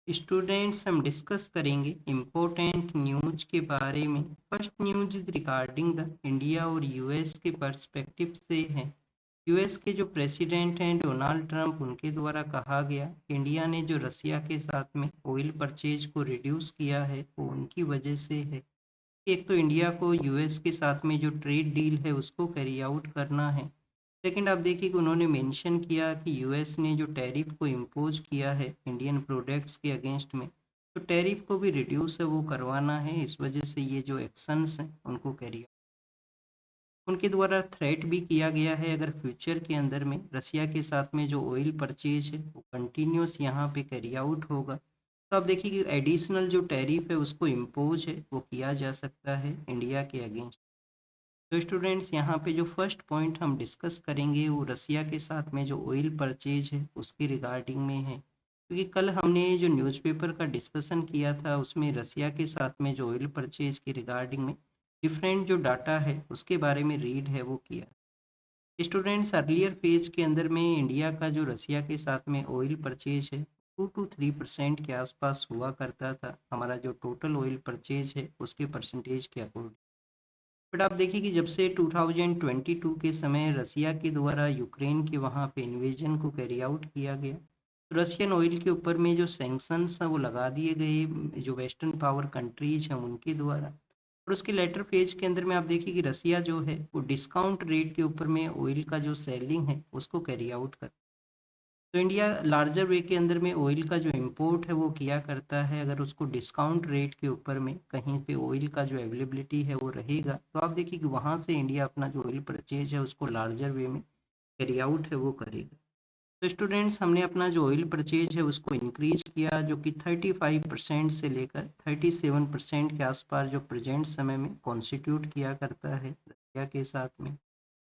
Students हम discuss करेंगे important news के बारे में। First news regarding the India और यूएस के पर्सपेक्टिव से है। यूएस के जो प्रेसिडेंट हैं डोनाल्ड ट्रंप, उनके द्वारा कहा गया कि इंडिया ने जो रसिया के साथ में ऑयल परचेज को रिड्यूस किया है वो उनकी वजह से है। एक तो इंडिया को यूएस के साथ में जो ट्रेड डील है उसको कैरी आउट करना है। सेकंड, आप देखिए कि उन्होंने मेंशन किया कि यूएस ने जो टैरिफ को इम्पोज किया है इंडियन प्रोडक्ट्स के अगेंस्ट में, तो टैरिफ को भी रिड्यूस है वो करवाना है। इस वजह से ये जो एक्शंस हैं उनको कैरी, उनके द्वारा थ्रेट भी किया गया है अगर फ्यूचर के अंदर में रसिया के साथ में जो ऑयल परचेज है वो कंटिन्यूस यहाँ पे कैरी आउट होगा, तो आप देखिए कि एडिशनल जो टैरिफ है उसको इम्पोज है वो किया जा सकता है इंडिया के अगेंस्ट। तो स्टूडेंट्स यहाँ पे जो फर्स्ट पॉइंट हम डिस्कस करेंगे वो रसिया के साथ में जो ऑयल परचेज है उसके रिगार्डिंग में है, क्योंकि कल हमने जो न्यूज़पेपर का डिस्कशन किया था उसमें रसिया के साथ में जो ऑयल परचेज के रिगार्डिंग में डिफरेंट जो डाटा है उसके बारे में रीड है वो किया। स्टूडेंट्स अर्लियर फेज के अंदर में इंडिया का जो रसिया के साथ में ऑयल परचेज है 2 to 3% के आसपास हुआ करता था, हमारा जो टोटल ऑयल परचेज है उसके परसेंटेज के अकॉर्डिंग। बट आप देखिए कि जब से 2022 के समय रसिया के द्वारा यूक्रेन के वहाँ पे इन्वेजन को कैरी आउट किया गया, तो रशियन ऑयल के ऊपर में जो सैंक्शंस हैं वो लगा दिए गए जो वेस्टर्न पावर कंट्रीज हैं उनके द्वारा। और उसके लेटर पेज के अंदर में आप देखिए कि रसिया जो है वो डिस्काउंट रेट के ऊपर में ऑयल का जो सेलिंग है उसको कैरी आउट कर, तो इंडिया लार्जर वे के अंदर में ऑयल का जो इम्पोर्ट है वो किया करता है। अगर उसको डिस्काउंट रेट के ऊपर में कहीं पे ऑयल का जो अवेलेबिलिटी है वो रहेगा, तो आप देखिए कि वहाँ से इंडिया अपना जो ऑयल परचेज है उसको लार्जर वे में कैरी आउट है वो करेगा। तो स्टूडेंट्स हमने अपना जो ऑयल परचेज है उसको इंक्रीज किया, जो कि 35% से लेकर 37% के आसपास जो प्रेजेंट समय में कॉन्स्टिट्यूट किया करता है रशिया के साथ में।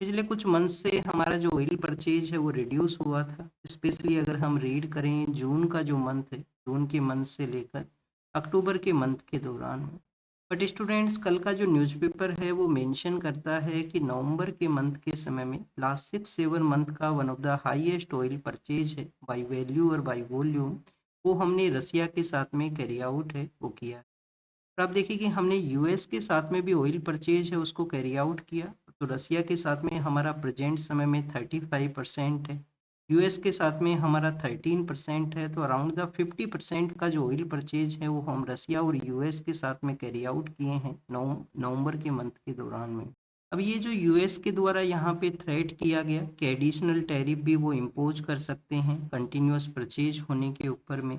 पिछले कुछ मंथ से हमारा जो ऑयल परचेज है वो रिड्यूस हुआ था, स्पेशली अगर हम रीड करें जून का जो मंथ है, जून के मंथ से लेकर अक्टूबर के मंथ के दौरान में। बट स्टूडेंट्स कल का जो न्यूज़पेपर है वो मेंशन करता है कि नवंबर के मंथ के समय में लास्ट 6-7 मंथ का one of the highest oil purchase है बाय वैल्यू और बाय वॉल्यूम, वो हमने रसिया के साथ में कैरी आउट है वो किया। और आप देखिए कि हमने यूएस के साथ में भी ऑयल परचेज है उसको कैरी आउट किया, तो रसिया के साथ में हमारा प्रेजेंट समय में 35% है, यूएस के साथ में हमारा 13% है, तो अराउंड द 50% का जो ऑयल परचेज है वो हम रसिया और यूएस के साथ में कैरी आउट किए हैं नवंबर के मंथ के दौरान में। अब ये जो यूएस के द्वारा यहाँ पे थ्रेट किया गया कि एडिशनल टैरिफ भी वो इम्पोज कर सकते हैं कंटिन्यूस परचेज होने के ऊपर में,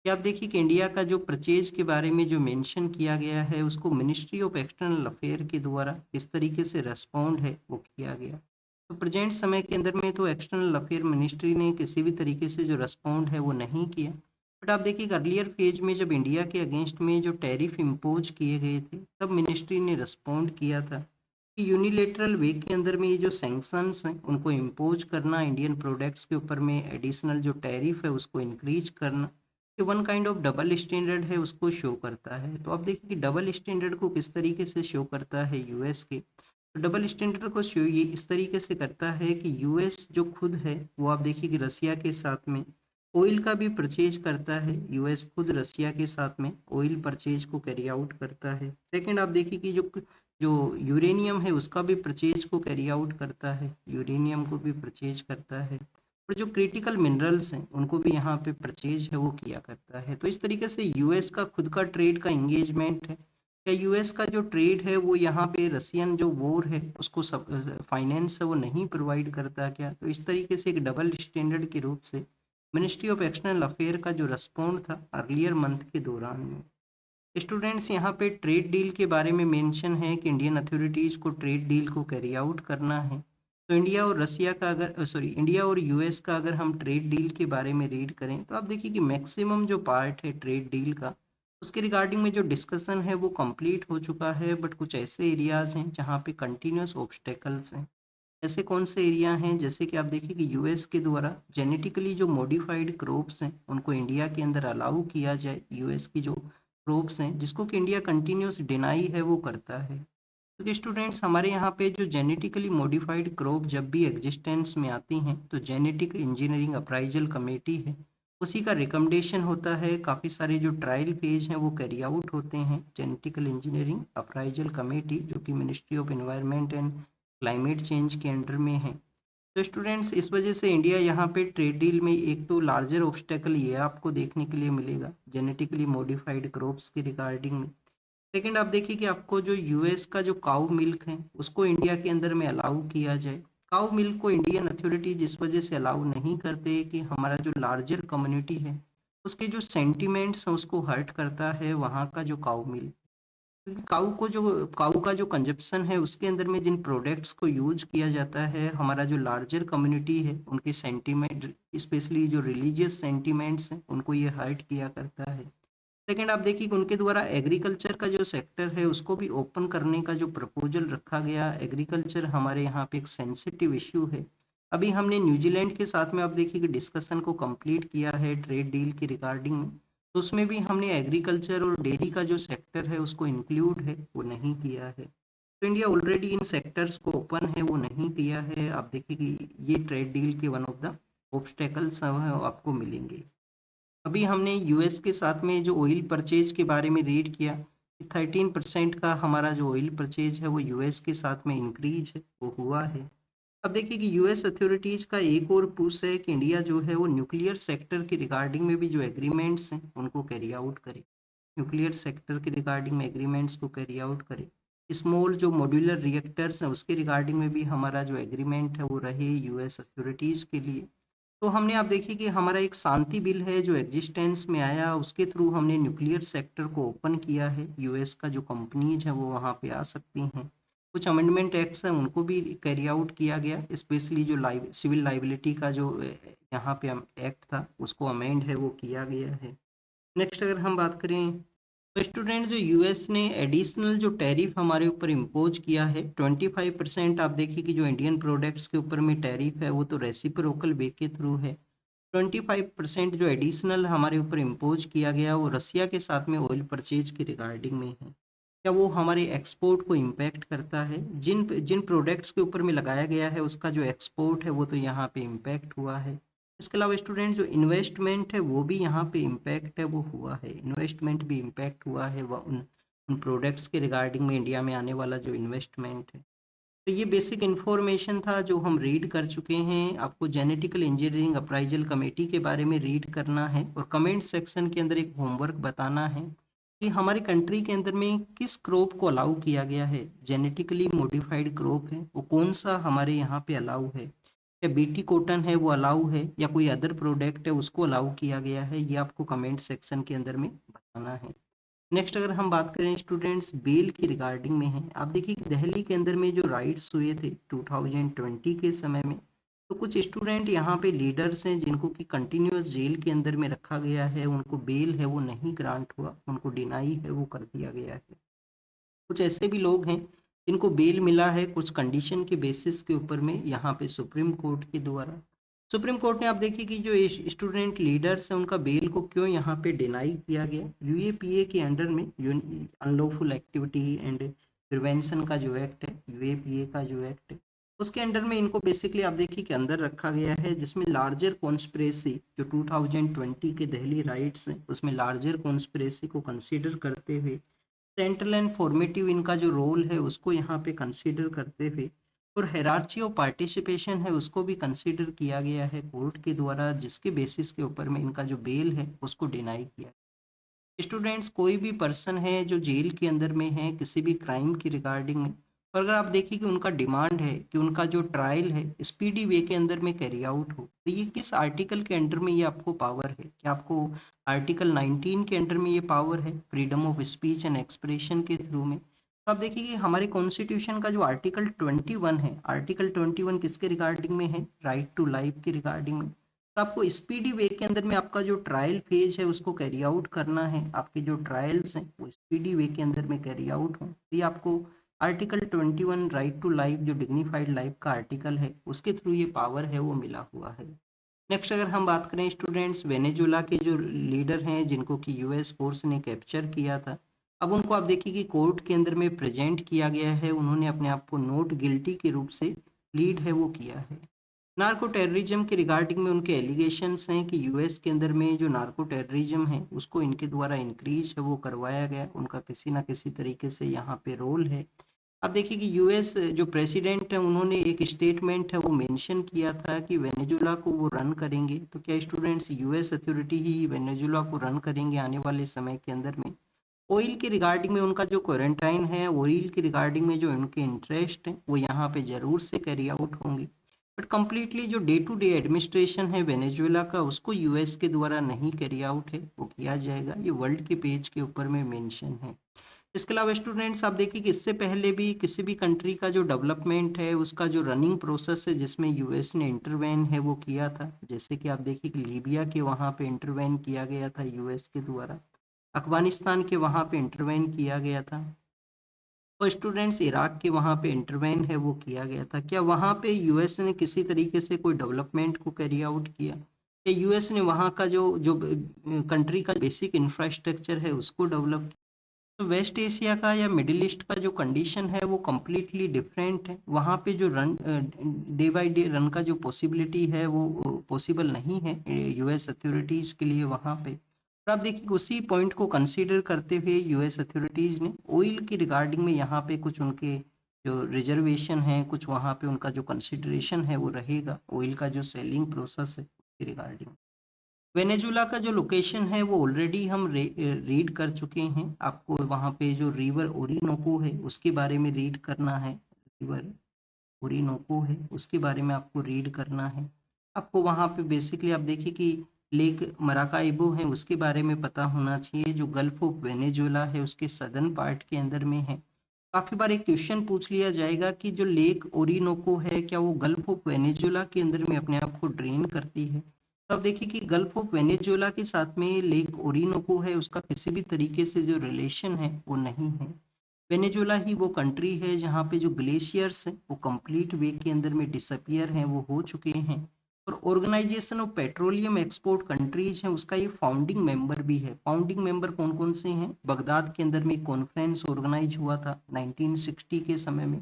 कि आप देखिए कि इंडिया का जो परचेज के बारे में जो मेंशन किया गया है उसको मिनिस्ट्री ऑफ एक्सटर्नल अफेयर के द्वारा किस तरीके से रेस्पॉन्ड है वो किया गया। तो प्रेजेंट समय के अंदर में तो एक्सटर्नल अफेयर मिनिस्ट्री ने किसी भी तरीके से जो रेस्पॉन्ड है वो नहीं किया। बट आप देखिए अर्लियर फेज में जब इंडिया के अगेंस्ट में जो टैरिफ इम्पोज किए गए थे तब मिनिस्ट्री ने रेस्पॉन्ड किया था कि यूनिलेटरल वे के अंदर में ये जो सैंक्शंस हैं उनको इम्पोज करना, इंडियन प्रोडक्ट्स के ऊपर में एडिशनल जो टैरिफ है उसको इंक्रीज करना, कि one kind of double standard है उसको शो करता है। तो आप देखिए कि डबल स्टैंडर्ड को किस तरीके से शो करता है यूएस के, तो डबल स्टैंडर्ड को शो ये इस तरीके से करता है कि यूएस जो खुद है वो आप देखिए कि रसिया के साथ में ऑयल का भी परचेज करता है, यूएस खुद रसिया के साथ में ऑयल परचेज को कैरी आउट करता है। सेकंड, आप देखिए कि जो जो यूरेनियम है उसका भी परचेज को कैरी आउट करता है, यूरेनियम को भी परचेज करता है, और जो क्रिटिकल मिनरल्स हैं उनको भी यहाँ पे परचेज है वो किया करता है। तो इस तरीके से यूएस का खुद का ट्रेड का इंगेजमेंट है, क्या यूएस का जो ट्रेड है वो यहाँ पे रसियन जो वॉर है उसको सब फाइनेंस है वो नहीं प्रोवाइड करता क्या, तो इस तरीके से एक डबल स्टैंडर्ड के रूप से मिनिस्ट्री ऑफ एक्सटर्नल अफेयर का जो रेस्पॉन्ड था अर्लियर मंथ के दौरान में। स्टूडेंट्स यहाँ पे ट्रेड डील के बारे में मेंशन है कि इंडियन अथॉरिटीज़ को ट्रेड डील को कैरी आउट करना है। तो इंडिया और रसिया का अगर सॉरी इंडिया और यूएस का अगर हम ट्रेड डील के बारे में रीड करें तो आप देखिए कि मैक्सिमम जो पार्ट है ट्रेड डील का उसके रिगार्डिंग में जो डिस्कशन है वो कंप्लीट हो चुका है। बट कुछ ऐसे एरियाज हैं जहाँ पे कंटिन्यूस ऑब्स्टेकल्स हैं। ऐसे कौन से एरिया हैं, जैसे कि आप देखिए कि यूएस के द्वारा जेनेटिकली जो मॉडिफाइड क्रॉप्स हैं उनको इंडिया के अंदर अलाउ किया जाए, यूएस की जो क्रॉप्स हैं जिसको कि इंडिया कंटिन्यूस डिनाई है वो करता है। क्योंकि स्टूडेंट्स हमारे यहाँ पे जो जेनेटिकली मॉडिफाइड क्रॉप जब भी एग्जिस्टेंस में आती हैं तो जेनेटिक इंजीनियरिंग अप्राइजल कमेटी है उसी का रिकमेंडेशन होता है, काफ़ी सारे जो ट्रायल फेज हैं वो कैरी आउट होते हैं। जेनेटिकल इंजीनियरिंग अप्राइजल कमेटी जो कि ministry of environment and climate change के अंडर में है। तो स्टूडेंट्स, इस वजह से इंडिया यहाँ पे ट्रेड डील में एक तो लार्जर ऑब्स्टेकल ये आपको देखने के लिए मिलेगा जेनेटिकली मॉडिफाइड क्रॉप्स के रिगार्डिंग में। सेकंड, आप देखिए कि आपको जो यूएस का जो काऊ मिल्क है उसको इंडिया के अंदर में अलाउ किया जाए। काऊ मिल्क को इंडियन अथॉरिटीज इस वजह से अलाउ नहीं करते कि हमारा जो लार्जर कम्युनिटी है उसके जो सेंटिमेंट्स हैं उसको हर्ट करता है वहाँ का जो काऊ मिल्क। क्योंकि काऊ का जो कंजप्शन है उसके अंदर में जिन प्रोडक्ट्स को यूज किया जाता है, हमारा जो लार्जर कम्युनिटी है उनके सेंटिमेंट, स्पेशली जो रिलीजियस सेंटिमेंट्स हैं उनको ये हर्ट किया करता है। सेकंड, आप देखिए कि उनके द्वारा एग्रीकल्चर का जो सेक्टर है उसको भी ओपन करने का जो प्रपोजल रखा गया। एग्रीकल्चर हमारे यहाँ पे एक सेंसिटिव इश्यू है। अभी हमने न्यूजीलैंड के साथ में आप देखिए कि डिस्कशन को कंप्लीट किया है ट्रेड डील की रिगार्डिंग में, तो उसमें भी हमने एग्रीकल्चर और डेयरी का जो सेक्टर है उसको इंक्लूड है वो नहीं किया है। तो इंडिया ऑलरेडी इन सेक्टर्स को ओपन है वो नहीं किया है। आप देखिए कि ये ट्रेड डील के वन ऑफ द ऑब्स्टेकल्स आपको मिलेंगे। अभी हमने यूएस के साथ में जो ऑयल परचेज के बारे में रीड किया कि 13% का हमारा जो ऑयल परचेज है वो यूएस के साथ में इंक्रीज है वो हुआ है। अब देखिए कि यूएस अथॉरिटीज का एक और पुश है कि इंडिया जो है वो न्यूक्लियर सेक्टर की रिगार्डिंग में भी जो एग्रीमेंट्स हैं उनको कैरी आउट करे। न्यूक्लियर सेक्टर के रिगार्डिंग में एग्रीमेंट्स को कैरी आउट करे। स्मॉल जो मॉड्यूलर रिएक्टर्स हैं उसके रिगार्डिंग में भी हमारा जो एग्रीमेंट है वो रहे यूएस अथॉरिटीज के लिए। तो हमने, आप देखिए कि हमारा एक शांति बिल है जो एग्जिस्टेंस में आया, उसके थ्रू हमने न्यूक्लियर सेक्टर को ओपन किया है। यूएस का जो कंपनीज है वो वहाँ पे आ सकती हैं। कुछ अमेंडमेंट एक्ट्स हैं उनको भी कैरी आउट किया गया, स्पेशली जो सिविल लाइबिलिटी का जो यहाँ पे एक्ट था उसको अमेंड है वो किया गया है। नेक्स्ट अगर हम बात करें तो स्टूडेंट्स, जो यूएस ने एडिशनल जो टैरिफ हमारे ऊपर इम्पोज किया है 25%, आप देखिए कि जो इंडियन प्रोडक्ट्स के ऊपर में टैरिफ है वो तो रेसिप्रोकल वे के थ्रू है। 25% जो एडिशनल हमारे ऊपर इम्पोज किया गया वो रसिया के साथ में ऑयल परचेज की रिगार्डिंग में है। क्या वो हमारे एक्सपोर्ट को इम्पैक्ट करता है? जिन जिन प्रोडक्ट्स के ऊपर में लगाया गया है उसका जो एक्सपोर्ट है वो तो यहाँ पे इम्पैक्ट हुआ है। इसके अलावा स्टूडेंट, जो इन्वेस्टमेंट है वो भी यहाँ पे इम्पैक्ट है वो हुआ है। इन्वेस्टमेंट भी इम्पैक्ट हुआ है वह उन प्रोडक्ट्स के रिगार्डिंग में इंडिया में आने वाला जो इन्वेस्टमेंट है। तो ये बेसिक इन्फॉर्मेशन था जो हम रीड कर चुके हैं। आपको जेनेटिकल इंजीनियरिंग अप्राइजल कमेटी के बारे में रीड करना है और कमेंट सेक्शन के अंदर एक होमवर्क बताना है कि हमारी कंट्री के अंदर में किस क्रॉप को अलाउ किया गया है। जेनेटिकली मॉडिफाइड क्रॉप है वो कौन सा हमारे यहाँ पे अलाउ है, या बीटी कॉटन है वो अलाउ है, या कोई अदर प्रोडक्ट है उसको अलाउ किया गया है, ये आपको कमेंट सेक्शन के अंदर में बताना है। नेक्स्ट अगर हम बात करें स्टूडेंट्स बेल की रिगार्डिंग में है, आप देखिए कि दिल्ली के अंदर में जो राइट्स हुए थे 2020 के समय में, तो कुछ स्टूडेंट यहाँ पे लीडर्स हैं जिनको कि कंटिन्यूअस जेल के अंदर में रखा गया है, उनको बेल है वो नहीं ग्रांट हुआ, उनको डिनाई है वो कर दिया गया है। कुछ ऐसे भी लोग हैं जिनको बेल मिला है कुछ कंडीशन के बेसिस के ऊपर में यहाँ पे सुप्रीम कोर्ट के द्वारा। सुप्रीम कोर्ट ने, आप देखिए कि जो स्टूडेंट लीडर्स हैं उनका बेल को क्यों यहाँ पे डिनाई किया गया। यूएपीए के अंडर में अनलॉफुल एक्टिविटी एंड प्रिवेंशन का जो एक्ट है, यूएपीए का जो एक्ट है उसके अंडर में इनको बेसिकली आप देखिए कि अंदर रखा गया है, जिसमें लार्जर कॉन्स्पिरेसी जो 2020 के दिल्ली राइट्स हैं उसमें लार्जर कॉन्स्पिरेसी को कंसीडर करते हुए सेंट्रल एंड फॉर्मेटिव इनका जो रोल है उसको यहाँ पे कंसीडर करते हुए और हेरार्ची ऑफ पार्टिसिपेशन है उसको भी कंसीडर किया गया है कोर्ट के द्वारा, जिसके बेसिस के ऊपर में इनका जो बेल है उसको डिनाई किया। स्टूडेंट्स, कोई भी पर्सन है जो जेल के अंदर में है किसी भी क्राइम की रिगार्डिंग में, और अगर आप देखिए कि उनका डिमांड है कि उनका जो ट्रायल है स्पीडी वे के अंदर में कैरी आउट हो, तो ये किस आर्टिकल के अंडर में ये आपको पावर है? क्या आपको आर्टिकल 19 के अंडर में ये पावर है, freedom of speech and expression के थ्रू में? तो आप देखिए कि हमारे कॉन्स्टिट्यूशन का जो आर्टिकल 21 है, आर्टिकल 21 किसके रिगार्डिंग में है? राइट टू लाइफ के रिगार्डिंग में। तो आपको स्पीडी वे के अंदर में आपका जो ट्रायल फेज है उसको कैरी आउट करना है, आपके जो ट्रायल्स हैं वो स्पीडी वे के अंदर में कैरी आउट हों, तो ये आपको आर्टिकल 21 राइट टू लाइफ जो डिग्निफाइड लाइफ का आर्टिकल है उसके थ्रू ये पावर है वो मिला हुआ है। नेक्स्ट अगर हम बात करें स्टूडेंट्स, वेनेजुला के जो लीडर हैं जिनको कि यूएस फोर्स ने कैप्चर किया था, अब उनको आप देखिए कि कोर्ट के अंदर में प्रेजेंट किया गया है, उन्होंने अपने आप को नॉट गिल्टी के रूप से प्लीड है वो किया है। नार्को टेररिज्म के रिगार्डिंग में उनके एलिगेशंस हैं कि यूएस के अंदर में जो नार्को टेररिज्म है उसको इनके द्वारा इंक्रीज है वो करवाया गया, उनका किसी ना किसी तरीके से यहाँ पे रोल है। आप देखिए कि यूएस जो प्रेसिडेंट है उन्होंने एक स्टेटमेंट है वो मेंशन किया था कि वेनेजुला को वो रन करेंगे। तो क्या स्टूडेंट्स, यूएस अथॉरिटी ही वेनेजुला को रन करेंगे आने वाले समय के अंदर में? ऑयल के रिगार्डिंग में उनका जो क्वारंटाइन है, ऑयल के रिगार्डिंग में जो उनके इंटरेस्ट है वो यहाँ पे ज़रूर से कैरी आउट होंगे, बट कम्प्लीटली जो डे टू डे एडमिनिस्ट्रेशन है वेनेजुएला का उसको यूएस के द्वारा नहीं कैरी आउट है, वो किया जाएगा। ये वर्ल्ड के पेज के ऊपर में मेंशन है। इसके अलावा स्टूडेंट्स आप देखिए कि इससे पहले भी किसी भी कंट्री का जो डेवलपमेंट है उसका जो रनिंग प्रोसेस है जिसमें यूएस ने इंटरवेन है वो किया था। जैसे कि आप देखिए कि लीबिया के वहाँ पे इंटरवेन किया गया था यूएस के द्वारा, अफगानिस्तान के वहाँ पे इंटरवेन किया गया था, और स्टूडेंट्स इराक के वहाँ पे इंटरवेन है वो किया गया था। क्या वहाँ पे यूएस ने किसी तरीके से कोई डेवलपमेंट को कैरी आउट किया? या यूएस ने वहाँ का जो जो कंट्री का बेसिक इंफ्रास्ट्रक्चर है उसको डेवलप? तो वेस्ट एशिया का या मिडिल ईस्ट का जो कंडीशन है वो कम्प्लीटली डिफरेंट है। वहाँ पे जो run day by day run का जो पॉसिबिलिटी है वो पॉसिबल नहीं है यूएस अथॉरिटीज़ के लिए वहाँ पे। और आप देखिए उसी पॉइंट को कंसीडर करते हुए यूएस अथॉरिटीज़ ने ऑयल की रिगार्डिंग में यहाँ पे कुछ उनके जो रिजर्वेशन है, कुछ वहाँ पे उनका जो कंसिडरेशन है वो रहेगा ऑयल का जो सेलिंग प्रोसेस है उसके रिगार्डिंग। वेनेजुला का जो लोकेशन है वो ऑलरेडी हम रीड कर चुके हैं। आपको वहाँ पे जो रिवर ओरिनोको है उसके बारे में रीड करना है। रिवर ओरिनोको है उसके बारे में आपको रीड करना है। आपको वहाँ पे बेसिकली आप देखिए कि लेक मराकाइबो है उसके बारे में पता होना चाहिए, जो गल्फ ऑफ वेनेजुला है उसके सदर्न पार्ट के अंदर में है। काफ़ी बार एक क्वेश्चन पूछ लिया जाएगा कि जो लेक ओरिनोको है क्या वो गल्फ ऑफ वेनेजुला के अंदर में अपने आप को ड्रेन करती है? तो आप देखिए कि गल्फ ऑफ वेनेजुला के साथ में लेक ओरिनोको है उसका किसी भी तरीके से जो रिलेशन है वो नहीं है। वेनेजुला ही वो कंट्री है जहाँ पे जो ग्लेशियर्स हैं वो कंप्लीट वे के अंदर में डिसअपियर हैं, वो हो चुके हैं। और organisation of petroleum export countries है उसका ये फाउंडिंग मेंबर भी है। फाउंडिंग मेंबर कौन कौन से हैं? बगदाद के अंदर में एक कॉन्फ्रेंस ऑर्गेनाइज हुआ था 1960 के समय में,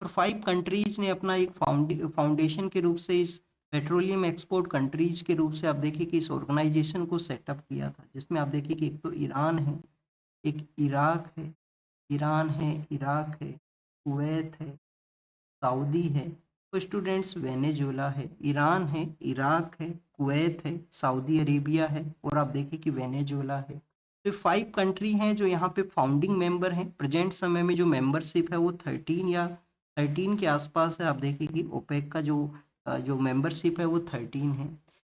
और 5 कंट्रीज ने अपना एक फाउंडेशन के रूप से इस पेट्रोलियम एक्सपोर्ट कंट्रीज के रूप से आप देखिए कि इस ऑर्गेनाइजेशन को सेटअप किया था, जिसमें आप देखिए कि एक तो ईरान है, एक इराक है, ईरान है, इराक है, कुवैत है, सऊदी है। तो स्टूडेंट्स वेनेजुला है, ईरान है, इराक है, कुवैत है, सऊदी अरेबिया है, और आप देखिए कि वेनेजुला है। तो 5 कंट्री हैं जो यहाँ पे फाउंडिंग मेंबर हैं। प्रेजेंट समय में जो मेंबरशिप है वो 13 या 13 के आसपास है। आप देखिए कि ओपेक का जो मेंबरशिप है वो 13 है।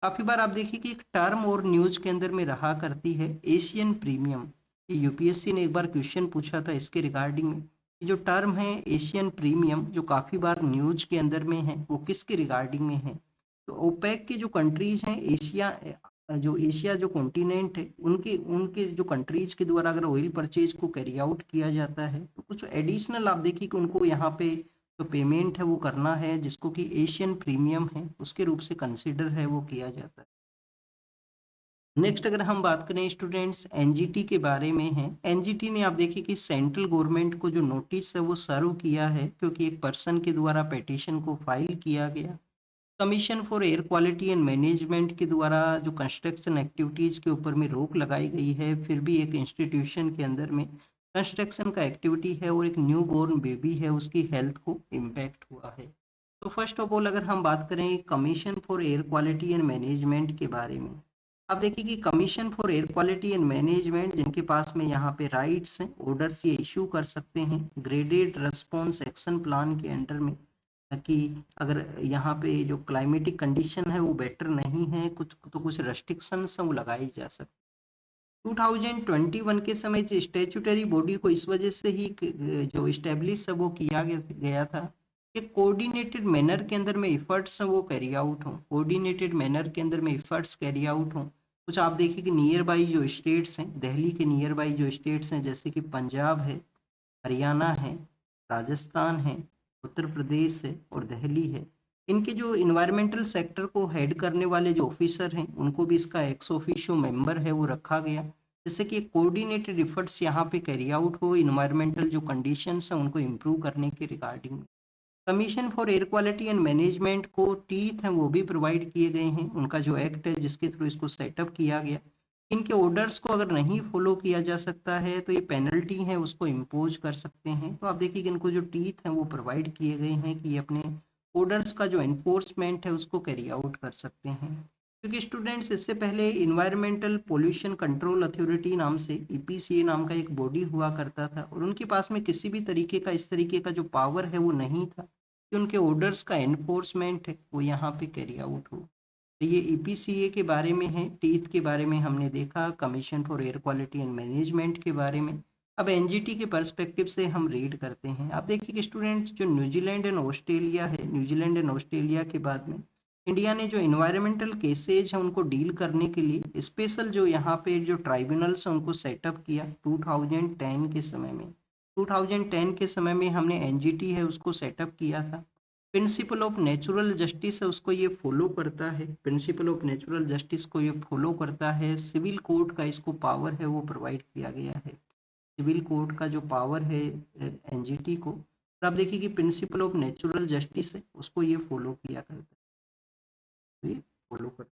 काफ़ी बार आप देखिए कि एक टर्म और न्यूज़ के अंदर में रहा करती है एशियन प्रीमियम। यूपीएससी ने एक बार क्वेश्चन पूछा था इसके रिगार्डिंग में। ये जो टर्म है एशियन प्रीमियम जो काफ़ी बार न्यूज के अंदर में है वो किसके रिगार्डिंग में है? तो ओपेक की जो कंट्रीज हैं एशिया, जो एशिया जो कॉन्टिनेंट है उनके उनके जो कंट्रीज के द्वारा अगर ऑयल परचेज को कैरी आउट किया जाता है तो कुछ एडिशनल आप देखिए कि उनको यहाँ पे जो पेमेंट है वो करना है, जिसको कि एशियन प्रीमियम है उसके रूप से कंसिडर है वो किया जाता है। नेक्स्ट अगर हम बात करें स्टूडेंट्स एनजीटी के बारे में है। एनजीटी ने आप देखिए कि सेंट्रल गवर्नमेंट को जो नोटिस है वो सर्व किया है, क्योंकि एक पर्सन के द्वारा पिटीशन को फाइल किया गया। Commission for air quality and management के द्वारा जो कंस्ट्रक्शन एक्टिविटीज़ के ऊपर में रोक लगाई गई है, फिर भी एक इंस्टीट्यूशन के अंदर में कंस्ट्रक्शन का एक्टिविटी है और एक न्यू बॉर्न बेबी है उसकी हेल्थ को इम्पैक्ट हुआ है। तो फर्स्ट ऑफ ऑल अगर हम बात करें commission for air quality and management के बारे में, आप देखिए कि commission for air quality and management जिनके पास में यहाँ पे राइट्स हैं, ऑर्डर्स ये इशू कर सकते हैं ग्रेडेड रेस्पॉन्स एक्शन प्लान के अंडर में, ताकि अगर यहाँ पे जो क्लाइमेटिक कंडीशन है वो बेटर नहीं है कुछ तो कुछ रेस्ट्रिक्शंस हैं वो लगाई जा सकती। 2021 के समय जो स्टेचुटरी बॉडी को इस वजह से ही जो इस्टेब्लिश है वो किया गया था कि कोऑर्डिनेटेड मैनर के अंदर में इफर्ट्स हैं वो कैरी आउट हों, कोऑर्डिनेटेड मैनर के अंदर में इफर्ट्स कैरी आउट हों। कुछ आप देखिए कि नियर बाई जो स्टेट्स हैं, दिल्ली के नियर बाई जो स्टेट्स हैं जैसे कि पंजाब है, हरियाणा है, राजस्थान है, उत्तर प्रदेश है और दिल्ली है, इनके जो इन्वायरमेंटल सेक्टर को हेड करने वाले जो ऑफिसर हैं उनको भी इसका एक्स ऑफिशियो मेंबर है वो रखा गया, जिससे कि कोऑर्डिनेटेड एफर्ट्स यहाँ पे कैरी आउट हो इन्वायरमेंटल जो कंडीशंस हैं उनको इम्प्रूव करने के regarding. Commission for air quality and management को टीथ हैं वो भी प्रोवाइड किए गए हैं, उनका जो एक्ट है जिसके थ्रू इसको सेटअप किया गया। इनके ऑर्डर्स को अगर नहीं फॉलो किया जा सकता है तो ये पेनल्टी है उसको इम्पोज कर सकते हैं। तो आप देखिए कि इनको जो टीथ हैं वो प्रोवाइड किए गए हैं कि ये अपने ऑर्डर्स का जो एनफोर्समेंट है उसको कैरी आउट कर सकते हैं। क्योंकि स्टूडेंट्स इससे पहले इन्वायरमेंटल पोल्यूशन कंट्रोल अथॉरिटी नाम से ईपीसीए नाम का एक बॉडी हुआ करता था, और उनके पास में किसी भी तरीके का इस तरीके का जो पावर है वो नहीं था कि उनके ऑर्डर्स का एनफोर्समेंट है वो यहाँ पे कैरी आउट हो। तो ये ईपीसीए के बारे में है, टीथ के बारे में हमने देखा, commission for air quality and management के बारे में। अब एनजीटी के पर्सपेक्टिव से हम रीड करते हैं। आप देखिए कि स्टूडेंट्स जो न्यूजीलैंड एंड ऑस्ट्रेलिया है, न्यूजीलैंड एंड ऑस्ट्रेलिया के बाद में इंडिया ने जो इन्वायरमेंटल केसेज है उनको डील करने के लिए स्पेशल जो यहाँ पे जो ट्राइब्यूनल्स हैं उनको सेटअप किया 2010 के समय में। 2010 के समय में हमने एनजीटी है उसको सेटअप किया था। प्रिंसिपल ऑफ नेचुरल जस्टिस है उसको ये फॉलो करता है, प्रिंसिपल ऑफ नेचुरल जस्टिस को ये फॉलो करता है। सिविल कोर्ट का इसको पावर है वो प्रोवाइड किया गया है, सिविल कोर्ट का जो पावर है एनजीटी को। और आप देखिए कि प्रिंसिपल ऑफ नेचुरल जस्टिस है उसको ये फॉलो किया करता है, तो ये फॉलो करता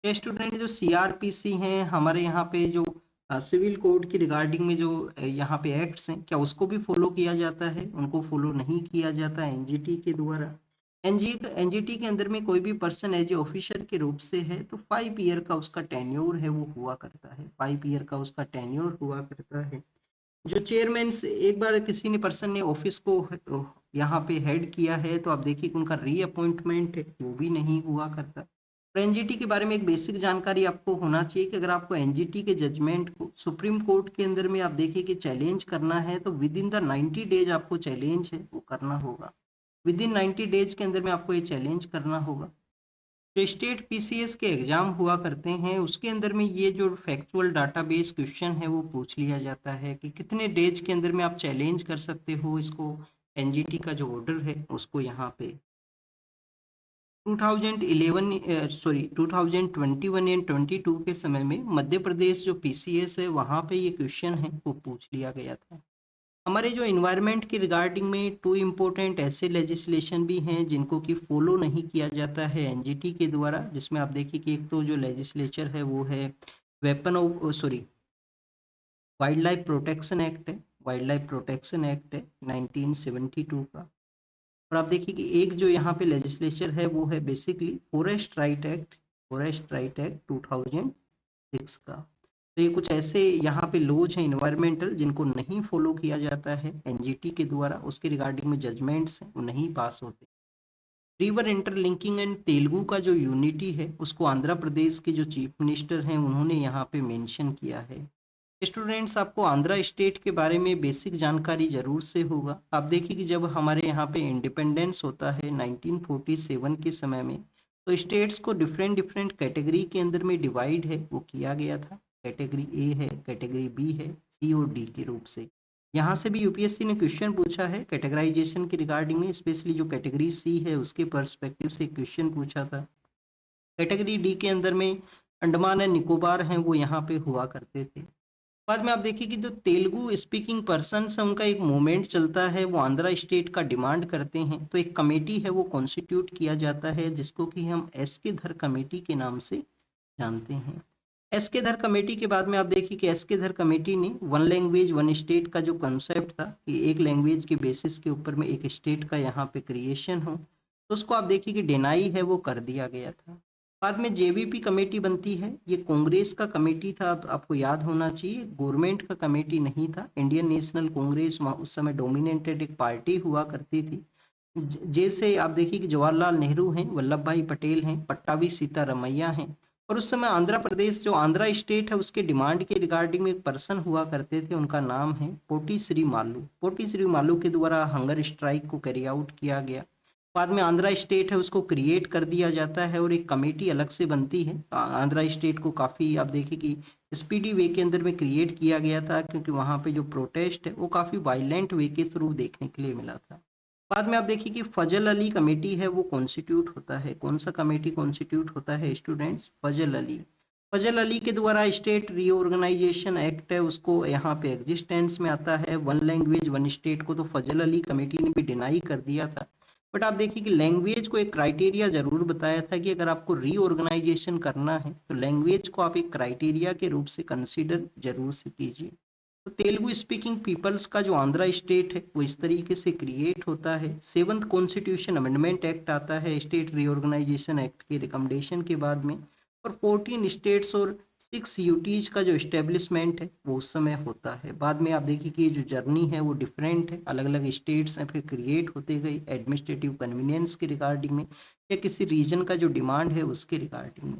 है। स्टूडेंट जो सीआरपीसी हैं हमारे यहाँ पे जो सिविल कोड की रिगार्डिंग में जो यहाँ पे एक्ट्स हैं क्या उसको भी फॉलो किया जाता है? उनको फॉलो नहीं किया जाता एनजीटी के द्वारा। एनजीटी के अंदर में कोई भी पर्सन एज ए ऑफिसर के रूप से है तो 5 ईयर का उसका टेन्योर है वो हुआ करता है, 5 ईयर का उसका टेन्योर हुआ करता है। जो चेयरमैन से एक बार किसी ने पर्सन ने ऑफिस को यहाँ पे हेड किया है तो आप देखिए कि उनका रीअपॉइंटमेंट है वो भी नहीं हुआ करता। और एनजीटी के बारे में एक बेसिक जानकारी आपको होना चाहिए कि अगर आपको एनजीटी के जजमेंट को सुप्रीम कोर्ट के अंदर में आप देखिए कि चैलेंज करना है तो विद इन द 90 डेज आपको चैलेंज है वो करना होगा, विद इन 90 डेज के अंदर में आपको ये चैलेंज करना होगा। जो स्टेट पीसीएस के एग्जाम हुआ करते हैं उसके अंदर में ये जो फैक्चुअल डाटाबेस क्वेश्चन है वो पूछ लिया जाता है कि कितने डेज के अंदर में आप चैलेंज कर सकते हो इसको, एनजीटी का जो ऑर्डर है उसको। यहाँ पे 2021 एंड 22 के समय में मध्य प्रदेश जो पीसीएस है वहाँ पे ये क्वेश्चन है वो पूछ लिया गया था। हमारे जो इन्वायरमेंट के रिगार्डिंग में 2 इम्पोर्टेंट ऐसे लेजिस्लेशन भी हैं जिनको कि फॉलो नहीं किया जाता है एनजीटी के द्वारा, जिसमें आप देखिए कि एक तो जो लेजिस्लेचर है वो है weapon of sorry wild life protection act है, वाइल्ड लाइफ प्रोटेक्शन एक्ट है 1972 का। और आप देखिए कि एक जो यहाँ पे लेजिस्लेचर है वो है basically forest right act, forest right act 2006 का। तो ये कुछ ऐसे यहाँ पे लॉज हैं इन्वायरमेंटल जिनको नहीं फॉलो किया जाता है एनजीटी के द्वारा, उसके रिगार्डिंग में जजमेंट्स हैं वो नहीं पास होते। रिवर इंटरलिंकिंग एंड तेलुगु का जो यूनिटी है उसको आंध्र प्रदेश के जो चीफ मिनिस्टर हैं उन्होंने यहाँ पे मेंशन किया है। स्टूडेंट्स आपको आंध्र स्टेट के बारे में बेसिक जानकारी जरूर से होगा। आप देखिए कि जब हमारे यहाँ पे इंडिपेंडेंस होता है 1947 के समय में तो स्टेट्स को डिफरेंट डिफरेंट कैटेगरी के अंदर में डिवाइड है वो किया गया था। कैटेगरी ए है, कैटेगरी बी है, सी और डी के रूप से। यहाँ से भी यूपीएससी ने क्वेश्चन पूछा है कैटेगराइजेशन के रिगार्डिंग में, स्पेशली जो कैटेगरी सी है उसके पर्सपेक्टिव से क्वेश्चन पूछा था। कैटेगरी डी के अंदर में अंडमान एंड निकोबार हैं वो यहाँ पे हुआ करते थे। बाद में आप देखिए कि जो तेलुगु स्पीकिंग पर्सन है उनका एक मूवमेंट चलता है, वो आंध्रा स्टेट का डिमांड करते हैं तो एक कमेटी है वो कॉन्स्टिट्यूट किया जाता है जिसको कि हम एस के धर कमेटी के नाम से जानते हैं। एस के धर कमेटी के बाद में आप देखिए कि एस के धर कमेटी ने वन लैंग्वेज वन स्टेट का जो कंसेप्ट था कि एक लैंग्वेज के बेसिस के ऊपर में एक स्टेट का यहाँ पे क्रिएशन हो, तो उसको आप देखिए कि डिनाई है वो कर दिया गया था। बाद में जेवीपी कमेटी बनती है, ये कांग्रेस का कमेटी था, आपको याद होना चाहिए, गवर्नमेंट का कमेटी नहीं था। इंडियन नेशनल कांग्रेस उस समय डोमिनेटेड एक पार्टी हुआ करती थी। जैसे आप देखिए कि जवाहरलाल नेहरू हैं, वल्लभ भाई पटेल हैं, पट्टाभी सीतारमैया हैं। और उस समय आंध्र प्रदेश जो आंध्रा स्टेट है उसके डिमांड के रिगार्डिंग में एक पर्सन हुआ करते थे, उनका नाम है पोटी श्री मालू। पोटी श्री मालू के द्वारा हंगर स्ट्राइक को कैरी आउट किया गया। बाद में आंध्रा स्टेट है उसको क्रिएट कर दिया जाता है और एक कमेटी अलग से बनती है। आंध्रा स्टेट को काफ़ी आप देखिए कि स्पीडी वे के अंदर में क्रिएट किया गया था क्योंकि वहाँ पे जो प्रोटेस्ट है वो काफ़ी वायलेंट वे के थ्रू देखने के लिए मिला था। बाद में आप देखिए कि फजल अली कमेटी है वो कॉन्स्टिट्यूट होता है। कौन सा कमेटी कॉन्स्टिट्यूट होता है स्टूडेंट्स? फजल अली। फजल अली के द्वारा स्टेट रीऑर्गेनाइजेशन एक्ट है उसको यहाँ पे एग्जिस्टेंस में आता है। वन लैंग्वेज वन स्टेट को तो फजल अली कमेटी ने भी डिनाई कर दिया था। बट आप देखिए कि लैंग्वेज को एक क्राइटेरिया जरूर बताया था कि अगर आपको रीऑर्गेनाइजेशन करना है तो लैंग्वेज को आप एक क्राइटेरिया के रूप से कंसीडर जरूर से कीजिए। तो तेलुगु स्पीकिंग पीपल्स का जो आंध्रा स्टेट है वो इस तरीके से क्रिएट होता है। सेवंथ कॉन्स्टिट्यूशन अमेंडमेंट एक्ट आता है स्टेट रीऑर्गेनाइजेशन एक्ट के रिकमेंडेशन के बाद में। और 14 स्टेट्स और 6 यूटीज का जो इस्टेब्लिशमेंट है वो उस समय होता है। बाद में आप देखिए कि ये जो जर्नी है वो डिफरेंट है, अलग अलग स्टेट्स हैं फिर क्रिएट होते गए एडमिनिस्ट्रेटिव कन्वीनियंस के रिगार्डिंग में या किसी रीजन का जो डिमांड है उसके रिगार्डिंग में।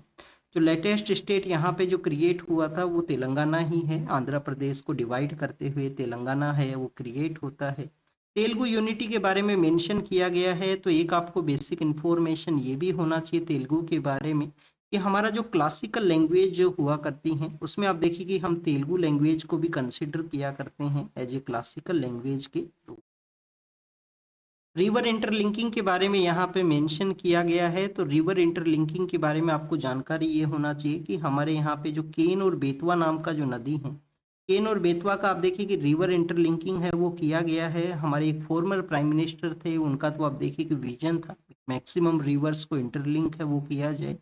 जो लेटेस्ट स्टेट यहाँ पे जो क्रिएट हुआ था वो तेलंगाना ही है। आंध्र प्रदेश को डिवाइड करते हुए तेलंगाना है वो क्रिएट होता है। तेलुगु यूनिटी के बारे में मेंशन किया गया है। तो एक आपको बेसिक इन्फॉर्मेशन ये भी होना चाहिए तेलुगु के बारे में कि हमारा जो क्लासिकल लैंग्वेज जो हुआ करती हैं उसमें आप देखिए कि हम तेलुगु लैंग्वेज को भी कंसिडर किया करते हैं एज ए क्लासिकल लैंग्वेज के रूप। रिवर इंटरलिंकिंग के बारे में यहाँ पे मेंशन किया गया है। तो रिवर इंटरलिंकिंग के बारे में आपको जानकारी ये होना चाहिए कि हमारे यहाँ पे जो केन और बेतवा नाम का जो नदी है, केन और बेतवा का आप देखिए कि रिवर इंटरलिंकिंग है वो किया गया है। हमारे एक फॉर्मर प्राइम मिनिस्टर थे उनका तो आप देखिए कि विजन था मैक्सिमम रिवर्स को इंटरलिंक है वो किया जाए।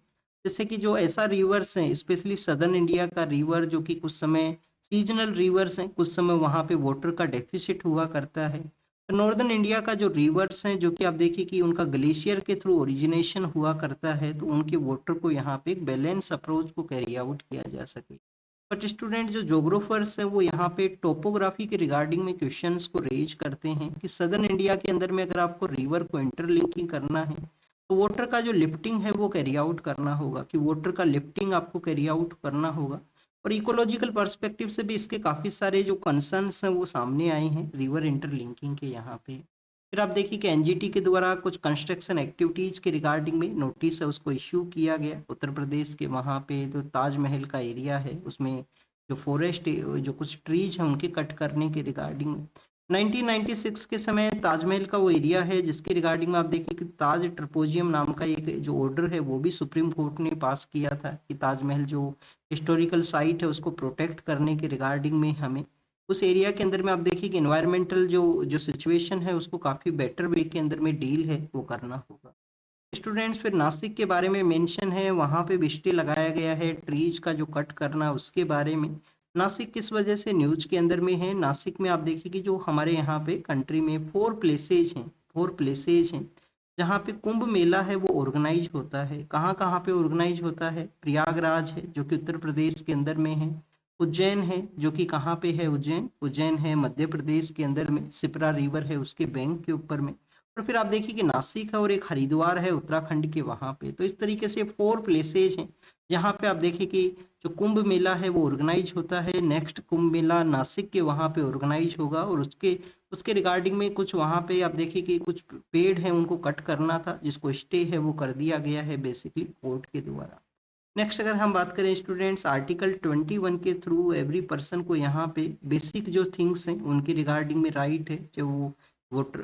जैसे कि जो ऐसा रिवर्स है स्पेशली सदर्न इंडिया का रिवर जो कि कुछ समय सीजनल रिवर्स हैं, कुछ समय वहाँ पे वाटर का डेफिसिट हुआ करता है। नॉर्दर्न इंडिया का जो रिवर्स हैं जो कि आप देखिए कि उनका ग्लेशियर के थ्रू ओरिजिनेशन हुआ करता है तो उनके वाटर को यहाँ पे एक बैलेंस अप्रोच को कैरी आउट किया जा सके। बट स्टूडेंट जो जोग्राफर्स है वो यहाँ पे टोपोग्राफी के रिगार्डिंग में क्वेश्चंस को रेज करते हैं कि सदर्न इंडिया के अंदर में अगर आपको रिवर को इंटरलिंकिंग करना है तो वाटर का जो लिफ्टिंग है वो कैरी आउट करना होगा, कि वाटर का लिफ्टिंग आपको कैरी आउट करना होगा। और इकोलॉजिकल पर्सपेक्टिव से भी इसके काफ़ी सारे जो कंसर्न्स हैं वो सामने आए हैं रिवर इंटरलिंकिंग के यहाँ पे। फिर आप देखिए कि एनजीटी के द्वारा कुछ कंस्ट्रक्शन एक्टिविटीज के रिगार्डिंग में नोटिस है उसको इश्यू किया गया उत्तर प्रदेश के। वहाँ पे जो ताजमहल का एरिया है उसमें जो फॉरेस्ट जो कुछ ट्रीज हैं उनके कट करने के रिगार्डिंग 1996 के समय ताजमहल का वो एरिया है जिसके रिगार्डिंग में आप देखिए कि ताज ट्रपोजियम नाम का एक जो ऑर्डर है वो भी सुप्रीम कोर्ट ने पास किया था कि ताजमहल जो हिस्टोरिकल साइट है उसको प्रोटेक्ट करने के रिगार्डिंग में हमें उस एरिया के अंदर में आप देखिए कि इन्वायरमेंटल जो जो सिचुएशन है उसको काफ़ी बेटर वे के अंदर में डील है वो करना होगा। स्टूडेंट्स फिर नासिक के बारे में मेंशन है, वहाँ पे भी स्टे लगाया गया है ट्रीज का जो कट करना उसके बारे में। नासिक किस वजह से न्यूज के अंदर में है, नासिक में आप देखिए कि जो हमारे यहाँ पे कंट्री में 4 प्लेसेज हैं जहाँ पे कुंभ मेला है वो ऑर्गेनाइज होता है। कहाँ कहाँ पे ऑर्गेनाइज होता है, प्रयागराज है जो कि उत्तर प्रदेश के अंदर में है, उज्जैन है जो कि कहाँ पे है, उज्जैन है मध्य प्रदेश के अंदर में, सिपरा रिवर है उसके बैंक के ऊपर में। और फिर आप देखिए कि नासिक है और एक हरिद्वार है उत्तराखंड के वहाँ पे। तो इस तरीके से 4 प्लेसेज हैं जहाँ पे आप देखिए कि जो कुंभ मेला है वो ऑर्गेनाइज होता है। नेक्स्ट कुंभ मेला नासिक के वहाँ पे ऑर्गेनाइज होगा और उसके उसके रिगार्डिंग में कुछ वहाँ पे आप देखिए कि कुछ पेड़ हैं उनको कट करना था जिसको स्टे है वो कर दिया गया है बेसिकली कोर्ट के द्वारा। नेक्स्ट अगर हम बात करें स्टूडेंट्स आर्टिकल 21 के थ्रू एवरी पर्सन को यहाँ पे बेसिक जो थिंग्स हैं उनकी रिगार्डिंग में राइट है, जो वाटर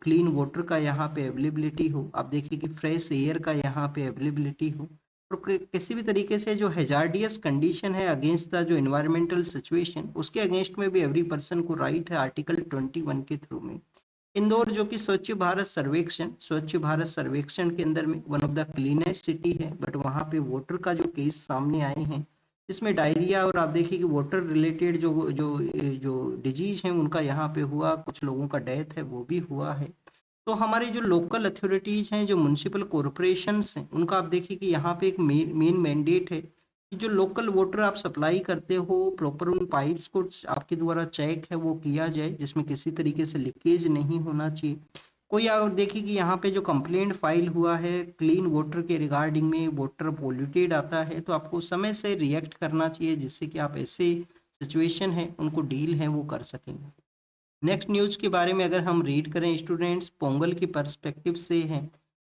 क्लीन वाटर का यहाँ पे अवेलेबिलिटी हो, आप देखिए कि फ्रेश एयर का यहाँ पे अवेलेबिलिटी हो, और किसी भी तरीके से जो हेजार्डियस कंडीशन है अगेंस्ट द जो इन्वायरमेंटल सिचुएशन उसके अगेंस्ट में भी एवरी पर्सन को राइट है आर्टिकल 21 के थ्रू में। इंदौर जो कि स्वच्छ भारत सर्वेक्षण के अंदर में one of the cleanest city है, बट वहाँ पे वाटर का जो केस सामने आए हैं इसमें डायरिया और आप देखिए कि वाटर रिलेटेड जो जो जो डिजीज हैं उनका यहाँ पे हुआ, कुछ लोगों का डेथ है वो भी हुआ है। तो हमारे जो लोकल अथॉरिटीज हैं जो म्यूनसिपल कॉरपोरेशंस हैं उनका आप देखिए कि यहाँ पे एक मेन मैंडेट है कि जो लोकल वाटर आप सप्लाई करते हो प्रॉपर उन पाइप्स को आपके द्वारा चेक है वो किया जाए जिसमें किसी तरीके से लीकेज नहीं होना चाहिए। कोई आप देखिए कि यहाँ पे जो कंप्लेंट फाइल हुआ है क्लीन वाटर के रिगार्डिंग में वाटर पोल्यूटेड आता है तो आपको समय से रिएक्ट करना चाहिए जिससे कि आप ऐसे सिचुएशन है उनको डील है वो कर सकेंगे। नेक्स्ट न्यूज के बारे में अगर हम रीड करें स्टूडेंट्स पोंगल के पर्सपेक्टिव से है।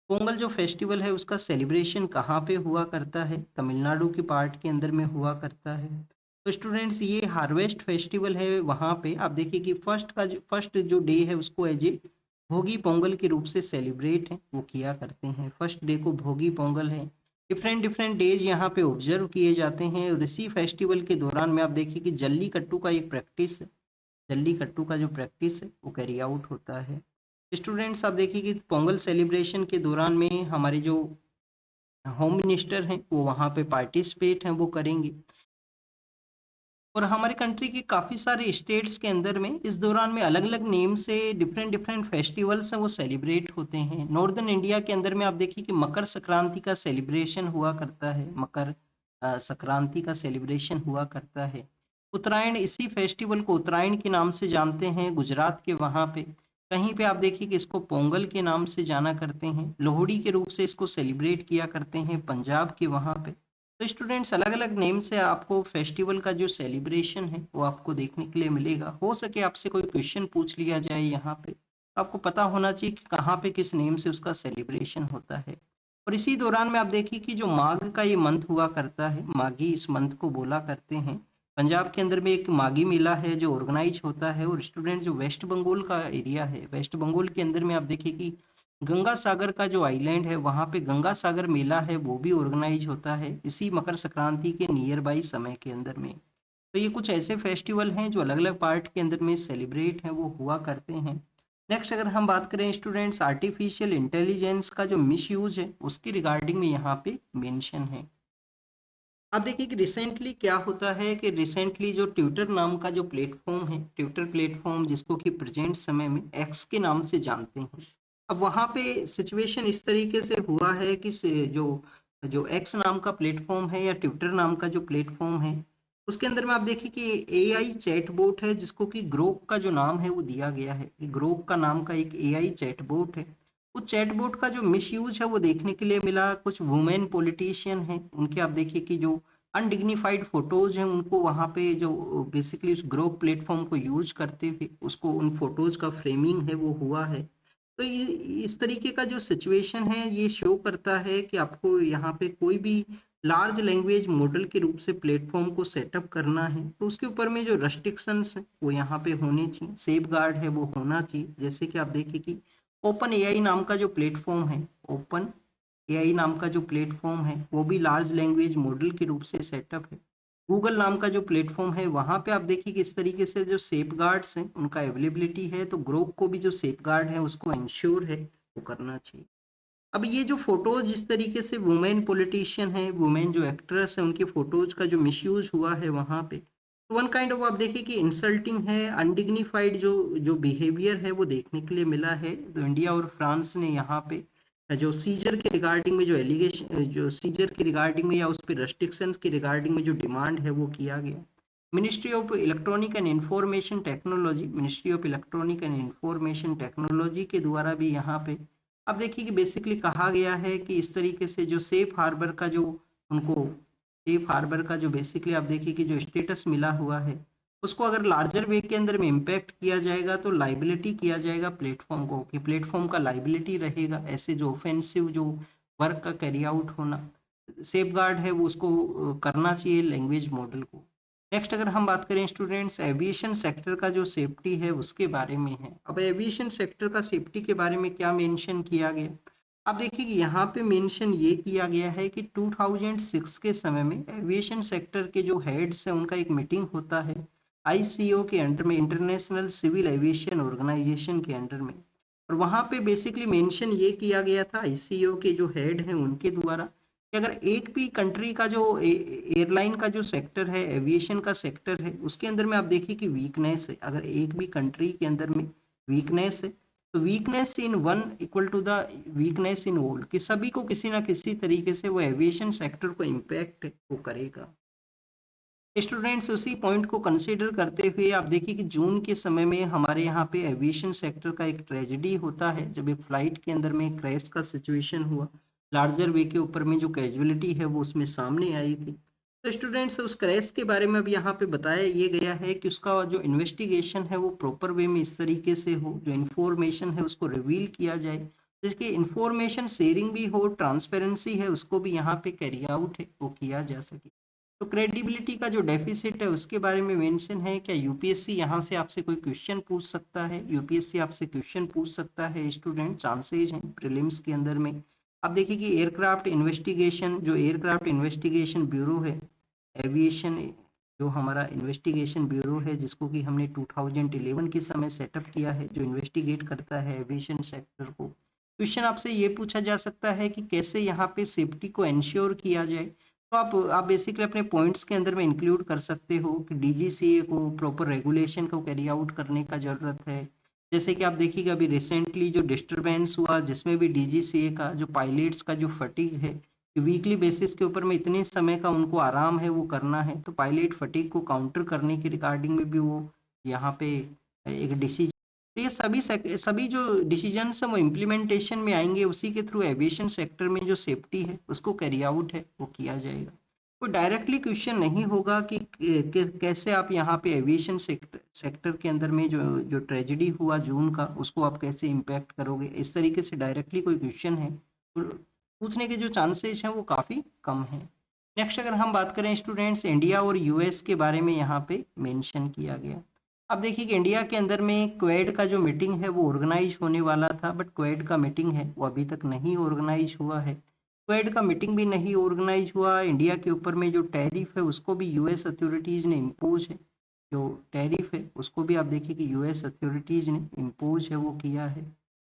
पोंगल जो फेस्टिवल है उसका सेलिब्रेशन कहाँ पे हुआ करता है, तमिलनाडु के पार्ट के अंदर में हुआ करता है। तो स्टूडेंट्स ये हार्वेस्ट फेस्टिवल है, वहाँ पे आप देखिए कि फर्स्ट जो डे है उसको एज ए भोगी पोंगल के रूप से सेलिब्रेट है वो किया करते हैं। फर्स्ट डे को भोगी पोंगल है, डिफरेंट डिफरेंट डेज यहाँ पे ऑब्जर्व किए जाते हैं और इसी फेस्टिवल के दौरान में आप देखिए कि जल्लीकट्टू का एक प्रैक्टिस है, जल्लीकट्टू का जो प्रैक्टिस है वो कैरी आउट होता है। स्टूडेंट्स आप देखिए कि पोंगल सेलिब्रेशन के दौरान में हमारे जो होम मिनिस्टर हैं वो वहाँ पे पार्टिसिपेट हैं वो करेंगे। और हमारे कंट्री के काफ़ी सारे स्टेट्स के अंदर में इस दौरान में अलग अलग नेम से डिफरेंट डिफरेंट फेस्टिवल्स हैं वो सेलिब्रेट होते हैं। नॉर्दर्न इंडिया के अंदर में आप देखिए कि मकर संक्रांति का सेलिब्रेशन हुआ करता है, मकर संक्रांति का सेलिब्रेशन हुआ करता है। उत्तरायण, इसी फेस्टिवल को उत्तरायण के नाम से जानते हैं गुजरात के वहाँ पे। कहीं पे आप देखिए कि इसको पोंगल के नाम से जाना करते हैं, लोहड़ी के रूप से इसको सेलिब्रेट किया करते हैं पंजाब के वहाँ पे। तो स्टूडेंट्स अलग अलग नेम से आपको फेस्टिवल का जो सेलिब्रेशन है वो आपको देखने के लिए मिलेगा। हो सके आपसे कोई क्वेश्चन पूछ लिया जाए यहाँ पे, आपको पता होना चाहिए कि कहाँ पे किस नेम से उसका सेलिब्रेशन होता है। और इसी दौरान में आप देखिए कि जो माघ का ये मंथ हुआ करता है, माघी इस मंथ को बोला करते हैं। पंजाब के अंदर में एक माघी मेला है जो ऑर्गेनाइज होता है। और स्टूडेंट जो वेस्ट बंगाल का एरिया है, वेस्ट बंगाल के अंदर में आप देखिए कि गंगा सागर का जो आइलैंड है वहाँ पे गंगा सागर मेला है वो भी ऑर्गेनाइज होता है इसी मकर संक्रांति के नियर बाई समय के अंदर में। तो ये कुछ ऐसे फेस्टिवल हैं जो अलग अलग पार्ट के अंदर में सेलिब्रेट हैं वो हुआ करते हैं। नेक्स्ट अगर हम बात करें स्टूडेंट्स, आर्टिफिशियल इंटेलिजेंस का जो मिस यूज है उसकी रिगार्डिंग में यहाँ पे मेंशन है। आप देखिए कि रिसेंटली क्या होता है कि रिसेंटली जो ट्विटर नाम का जो प्लेटफॉर्म है, ट्विटर प्लेटफॉर्म जिसको कि प्रेजेंट समय में एक्स के नाम से जानते हैं, अब वहाँ पे सिचुएशन इस तरीके से हुआ है कि जो जो एक्स नाम का प्लेटफॉर्म है या ट्विटर नाम का जो प्लेटफॉर्म है उसके अंदर में आप देखिए कि एआई चैटबॉट है जिसको कि ग्रोक का जो नाम है वो दिया गया है। ग्रोक का नाम का एक एआई चैटबॉट है। उस चैटबॉट का जो मिसयूज है वो देखने के लिए मिला। कुछ वुमेन पॉलिटिशियन हैं उनके आप देखिए कि जो अनडिग्निफाइड फोटोज हैं उनको वहाँ पे जो बेसिकली उस ग्रोक प्लेटफॉर्म को यूज करते हुए उसको उन फोटोज का फ्रेमिंग है वो हुआ है। तो ये इस तरीके का जो सिचुएशन है ये शो करता है कि आपको यहाँ पे कोई भी लार्ज लैंग्वेज मॉडल के रूप से प्लेटफॉर्म को सेटअप करना है तो उसके ऊपर में जो रेस्ट्रिक्शंस है वो यहाँ पे होने चाहिए, सेफ गार्ड है वो होना चाहिए। जैसे कि आप देखिए कि ओपन एआई नाम का जो प्लेटफॉर्म है, ओपन एआई नाम का जो प्लेटफॉर्म है वो भी लार्ज लैंग्वेज मॉडल के रूप से सेटअप है। गूगल नाम का जो प्लेटफॉर्म है वहाँ पे आप देखिए कि इस तरीके से जो सेफ गार्ड्स हैं उनका अवेलेबिलिटी है, तो ग्रोक को भी जो सेफ गार्ड है उसको इंश्योर है वो करना चाहिए। अब ये जो फोटोज जिस तरीके से वुमेन पॉलिटिशियन है, वुमेन जो एक्ट्रेस है उनकी फोटोज का जो मिसयूज हुआ है वहाँ पे, तो वन काइंड ऑफ आप देखिए कि इंसल्टिंग है, अनडिग्निफाइड जो जो बिहेवियर है वो देखने के लिए मिला है। तो इंडिया और फ्रांस ने यहाँ पे जो सीजर के रिगार्डिंग में जो एलिगेशन, जो सीजर के रिगार्डिंग में या उस पर रेस्ट्रिक्शंस के रिगार्डिंग में जो डिमांड है वो किया गया। Ministry of electronic and information technology, ministry of electronic and information technology के द्वारा भी यहाँ पे अब देखिए कि बेसिकली कहा गया है कि इस तरीके से जो सेफ हार्बर का जो उनको सेफ हार्बर का जो बेसिकली आप देखिए कि जो स्टेटस मिला हुआ है उसको अगर लार्जर वे के अंदर में इम्पैक्ट किया जाएगा तो लाइबिलिटी किया जाएगा प्लेटफॉर्म को, कि प्लेटफॉर्म का लाइबिलिटी रहेगा ऐसे जो ऑफेंसिव जो वर्क का कैरी आउट होना। सेफ गार्ड है वो उसको करना चाहिए लैंग्वेज मॉडल को। नेक्स्ट अगर हम बात करें स्टूडेंट्स, एविएशन सेक्टर का जो सेफ्टी है उसके बारे में है। अब एविएशन सेक्टर का सेफ्टी के बारे में क्या मेंशन किया गया, आप देखिए कि यहाँ पे मेंशन ये किया गया है कि 2006 के समय में एविएशन सेक्टर के जो हेड्स हैं उनका एक मीटिंग होता है आईसीओ के अंडर में, इंटरनेशनल सिविल एविएशन ऑर्गेनाइजेशन के अंडर में। और वहाँ पे बेसिकली मेंशन ये किया गया था आईसीओ के जो हेड हैं उनके द्वारा कि अगर एक भी कंट्री का जो एयरलाइन का जो सेक्टर है, एविएशन का सेक्टर है, उसके अंदर में आप देखिए कि वीकनेस है, अगर एक भी कंट्री के अंदर में वीकनेस है तो weakness in one equal to the weakness in all, कि सभी को किसी ना किसी तरीके से वो एविएशन सेक्टर को इम्पैक्ट वो करेगा। स्टूडेंट्स उसी पॉइंट को कंसीडर करते हुए आप देखिए कि जून के समय में हमारे यहाँ पे एविएशन सेक्टर का एक ट्रेजेडी होता है जब एक फ्लाइट के अंदर में क्रैश का सिचुएशन हुआ। लार्जर वे के ऊपर में जो कैजुअलिटी है वो उसमें सामने आई थी। तो स्टूडेंट्स उस क्रैश के बारे में अब यहाँ पे बताया ये गया है कि उसका जो इन्वेस्टिगेशन है वो प्रॉपर वे में इस तरीके से हो, जो इन्फॉर्मेशन है उसको रिवील किया जाए, जिसकी इंफॉर्मेशन शेयरिंग भी हो, ट्रांसपेरेंसी है उसको भी यहाँ पे कैरी आउट है वो किया जा सके। तो क्रेडिबिलिटी का जो डेफिसिट है उसके बारे में मेंशन है। क्या यूपीएससी यहाँ से आपसे कोई क्वेश्चन पूछ सकता है, यूपीएससी आपसे क्वेश्चन पूछ सकता है स्टूडेंट, चांसेज हैं प्रीलिम्स के अंदर में आप देखिए कि एयरक्राफ्ट इन्वेस्टिगेशन ब्यूरो है, एविएशन जो हमारा इन्वेस्टिगेशन ब्यूरो है, जिसको कि हमने 2011 के समय सेटअप किया है, जो इन्वेस्टिगेट करता है एविएशन सेक्टर को। क्वेश्चन आपसे ये पूछा जा सकता है कि कैसे यहाँ पे सेफ्टी को इंश्योर किया जाए। तो आप बेसिकली अपने पॉइंट्स के अंदर में इंक्लूड कर सकते हो कि डीजीसीए को प्रॉपर रेगुलेशन को कैरी आउट करने का ज़रूरत है। जैसे कि आप देखिएगा अभी रिसेंटली जो डिस्टरबेंस हुआ, जिसमें भी डीजीसीए का जो पायलट्स का जो फटीग है, वीकली बेसिस के ऊपर में इतने समय का उनको आराम है वो करना है, तो पायलट फटीग को काउंटर करने के रिगार्डिंग में भी वो यहाँ पे एक डिसीजन। तो ये सभी जो डिसीजंस हैं वो इम्प्लीमेंटेशन में आएंगे, उसी के थ्रू एविएशन सेक्टर में जो सेफ्टी है उसको कैरी आउट है वो किया जाएगा। तो डायरेक्टली क्वेश्चन नहीं होगा कि कैसे आप यहाँ पे एविएशन सेक्टर के अंदर में जो जो ट्रेजेडी हुआ जून का, उसको आप कैसे इम्पैक्ट करोगे, इस तरीके से डायरेक्टली कोई क्वेश्चन है तो पूछने के जो चांसेस हैं वो काफ़ी कम हैं। नेक्स्ट अगर हम बात करें स्टूडेंट्स, इंडिया और यूएस के बारे में यहाँ पे मेंशन किया गया। अब देखिए कि इंडिया के अंदर में क्वेड का जो मीटिंग है वो ऑर्गेनाइज होने वाला था, बट क्वेड का मीटिंग है वो अभी तक नहीं ऑर्गेनाइज हुआ है। क्वेड का मीटिंग भी नहीं ऑर्गेनाइज हुआ। इंडिया के ऊपर में जो टैरिफ है उसको भी यूएस अथॉरिटीज़ ने इम्पोज है, जो टैरिफ है उसको भी आप देखिए कि यूएस अथॉरिटीज़ ने इम्पोज है वो किया है।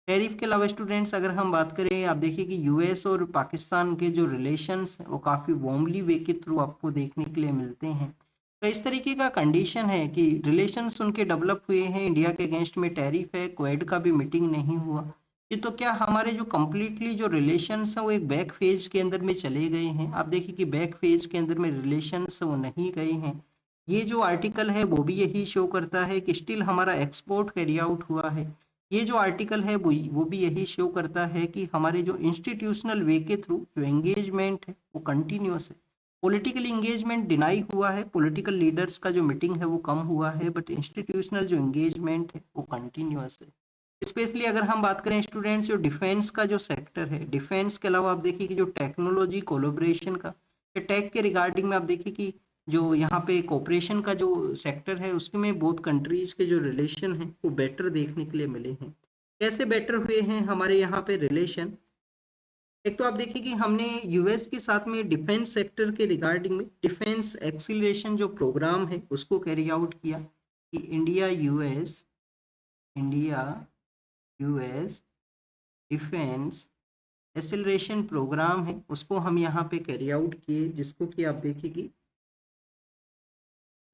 टैरिफ के अलावा स्टूडेंट्स अगर हम बात करें, आप देखिए कि यूएस और पाकिस्तान के जो रिलेशंस हैं वो काफ़ी वार्मली वे के थ्रू आपको देखने के लिए मिलते हैं। तो इस तरीके का कंडीशन है कि रिलेशंस उनके डेवलप हुए हैं, इंडिया के अगेंस्ट में टैरिफ है, क्वेड का भी मीटिंग नहीं हुआ। ये तो क्या हमारे जो कम्प्लीटली जो रिलेशंस हैं वो एक बैक फेज के अंदर में चले गए हैं। आप देखिए कि बैक फेज के अंदर में रिलेशंस वो नहीं गए हैं। ये जो आर्टिकल है वो भी यही शो करता है कि स्टिल हमारा एक्सपोर्ट कैरी आउट हुआ है। ये जो आर्टिकल है वो भी यही शो करता है कि हमारे जो इंस्टीट्यूशनल वे के थ्रू जो एंगेजमेंट है वो कंटिन्यूस है। पॉलिटिकल इंगेजमेंट डिनाई हुआ है, पॉलिटिकल लीडर्स का जो मीटिंग है वो कम हुआ है, बट इंस्टीट्यूशनल जो एंगेजमेंट है वो कंटिन्यूस है। स्पेशली अगर हम बात करें स्टूडेंट्स, जो डिफेंस का जो सेक्टर है, डिफेंस के अलावा आप देखिए कि जो टेक्नोलॉजी कोलोब्रेशन का टेक के रिगार्डिंग में आप देखिए कि जो यहाँ पे कोऑपरेशन का जो सेक्टर है उसमें बहुत कंट्रीज के जो रिलेशन हैं वो बेटर देखने के लिए मिले हैं। कैसे बेटर हुए हैं हमारे यहाँ पे रिलेशन? एक तो आप देखिए कि हमने यूएस के साथ में डिफेंस सेक्टर के रिगार्डिंग में डिफेंस एक्सीलरेशन जो प्रोग्राम है उसको कैरी आउट किया कि India US defence acceleration programme है उसको हम यहाँ पे कैरी आउट किए, जिसको कि आप देखिए कि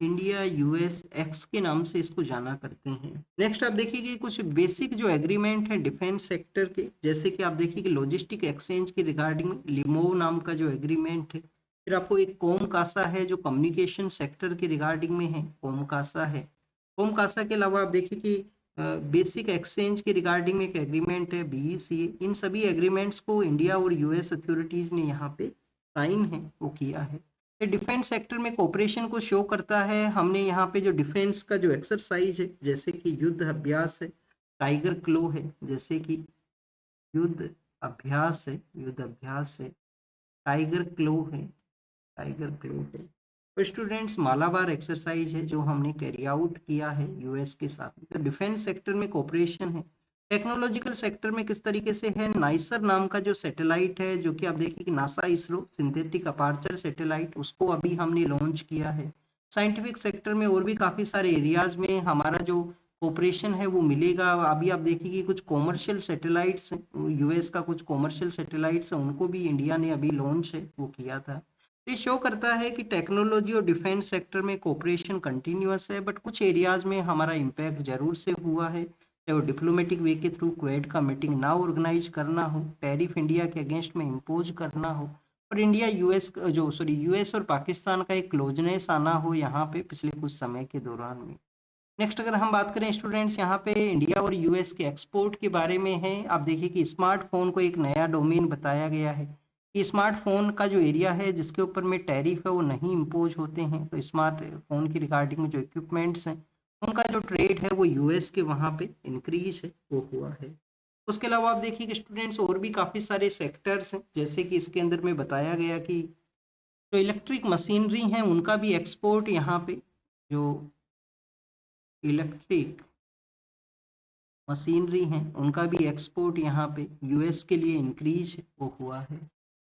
इंडिया यूएस एक्स के नाम से इसको जाना करते हैं। नेक्स्ट आप देखिए कि कुछ बेसिक जो एग्रीमेंट है डिफेंस सेक्टर के, जैसे कि आप देखिए कि लॉजिस्टिक एक्सचेंज के रिगार्डिंग लिमो नाम का जो एग्रीमेंट है। फिर आपको एक कोम कासा है जो कम्युनिकेशन सेक्टर के रिगार्डिंग में है, कोम कासा है। कोम कासा के अलावा आप देखिए कि बेसिक एक्सचेंज के रिगार्डिंग में एक एग्रीमेंट है बीईसीए। इन सभी एग्रीमेंट्स को इंडिया और यूएस अथॉरिटीज ने यहाँ पे साइन है वो किया है। ये डिफेंस सेक्टर में कोऑपरेशन को शो करता है। हमने यहाँ पे जो डिफेंस का जो एक्सरसाइज है, जैसे कि युद्ध अभ्यास है, टाइगर क्लो है, जैसे कि युद्ध युद्ध अभ्यास है, टाइगर क्लो है, टाइगर क्लो है। तो स्टूडेंट्स मालाबार एक्सरसाइज है जो हमने कैरी आउट किया है यूएस के साथ। तो डिफेंस सेक्टर में कोऑपरेशन है। टेक्नोलॉजिकल सेक्टर में किस तरीके से है, नाइसर नाम का जो सैटेलाइट है, जो कि आप देखिए कि NASA ISRO synthetic aperture satellite, उसको अभी हमने लॉन्च किया है। साइंटिफिक सेक्टर में और भी काफ़ी सारे एरियाज में हमारा जो कोऑपरेशन है वो मिलेगा। अभी आप देखिए कि कुछ कॉमर्शियल सैटेलाइट्स, यूएस का कुछ कॉमर्शियल सैटेलाइट्स हैं उनको भी इंडिया ने अभी लॉन्च है वो किया था। ये शो करता है कि टेक्नोलॉजी और डिफेंस सेक्टर में कोऑपरेशन कंटिन्यूअस है, बट कुछ एरियाज में हमारा इम्पैक्ट जरूर से हुआ है। चाहे वो डिप्लोमेटिक वे के थ्रू क्वेड का मीटिंग ना ऑर्गेनाइज करना हो, टैरिफ इंडिया के अगेंस्ट में इम्पोज करना हो, और यूएस और पाकिस्तान का एक क्लोजनेस आना हो यहाँ पे पिछले कुछ समय के दौरान में। नेक्स्ट अगर हम बात करें स्टूडेंट्स, यहाँ पे इंडिया और यूएस के एक्सपोर्ट के बारे में है। आप देखिए कि स्मार्टफोन को एक नया डोमेन बताया गया है कि स्मार्टफोन का जो एरिया है जिसके ऊपर में टैरिफ है वो नहीं इम्पोज होते हैं। तो स्मार्टफोन की रिगार्डिंग में जो इक्विपमेंट्स हैं उनका जो ट्रेड है वो यूएस के वहाँ पे इंक्रीज है वो हुआ है। उसके अलावा आप देखिए कि स्टूडेंट्स और भी काफ़ी सारे सेक्टर्स हैं, जैसे कि इसके अंदर में बताया गया कि जो इलेक्ट्रिक मशीनरी हैं उनका भी एक्सपोर्ट यहाँ पे, जो इलेक्ट्रिक मशीनरी हैं, उनका भी एक्सपोर्ट यहाँ पे यूएस के लिए इंक्रीज वो हुआ है।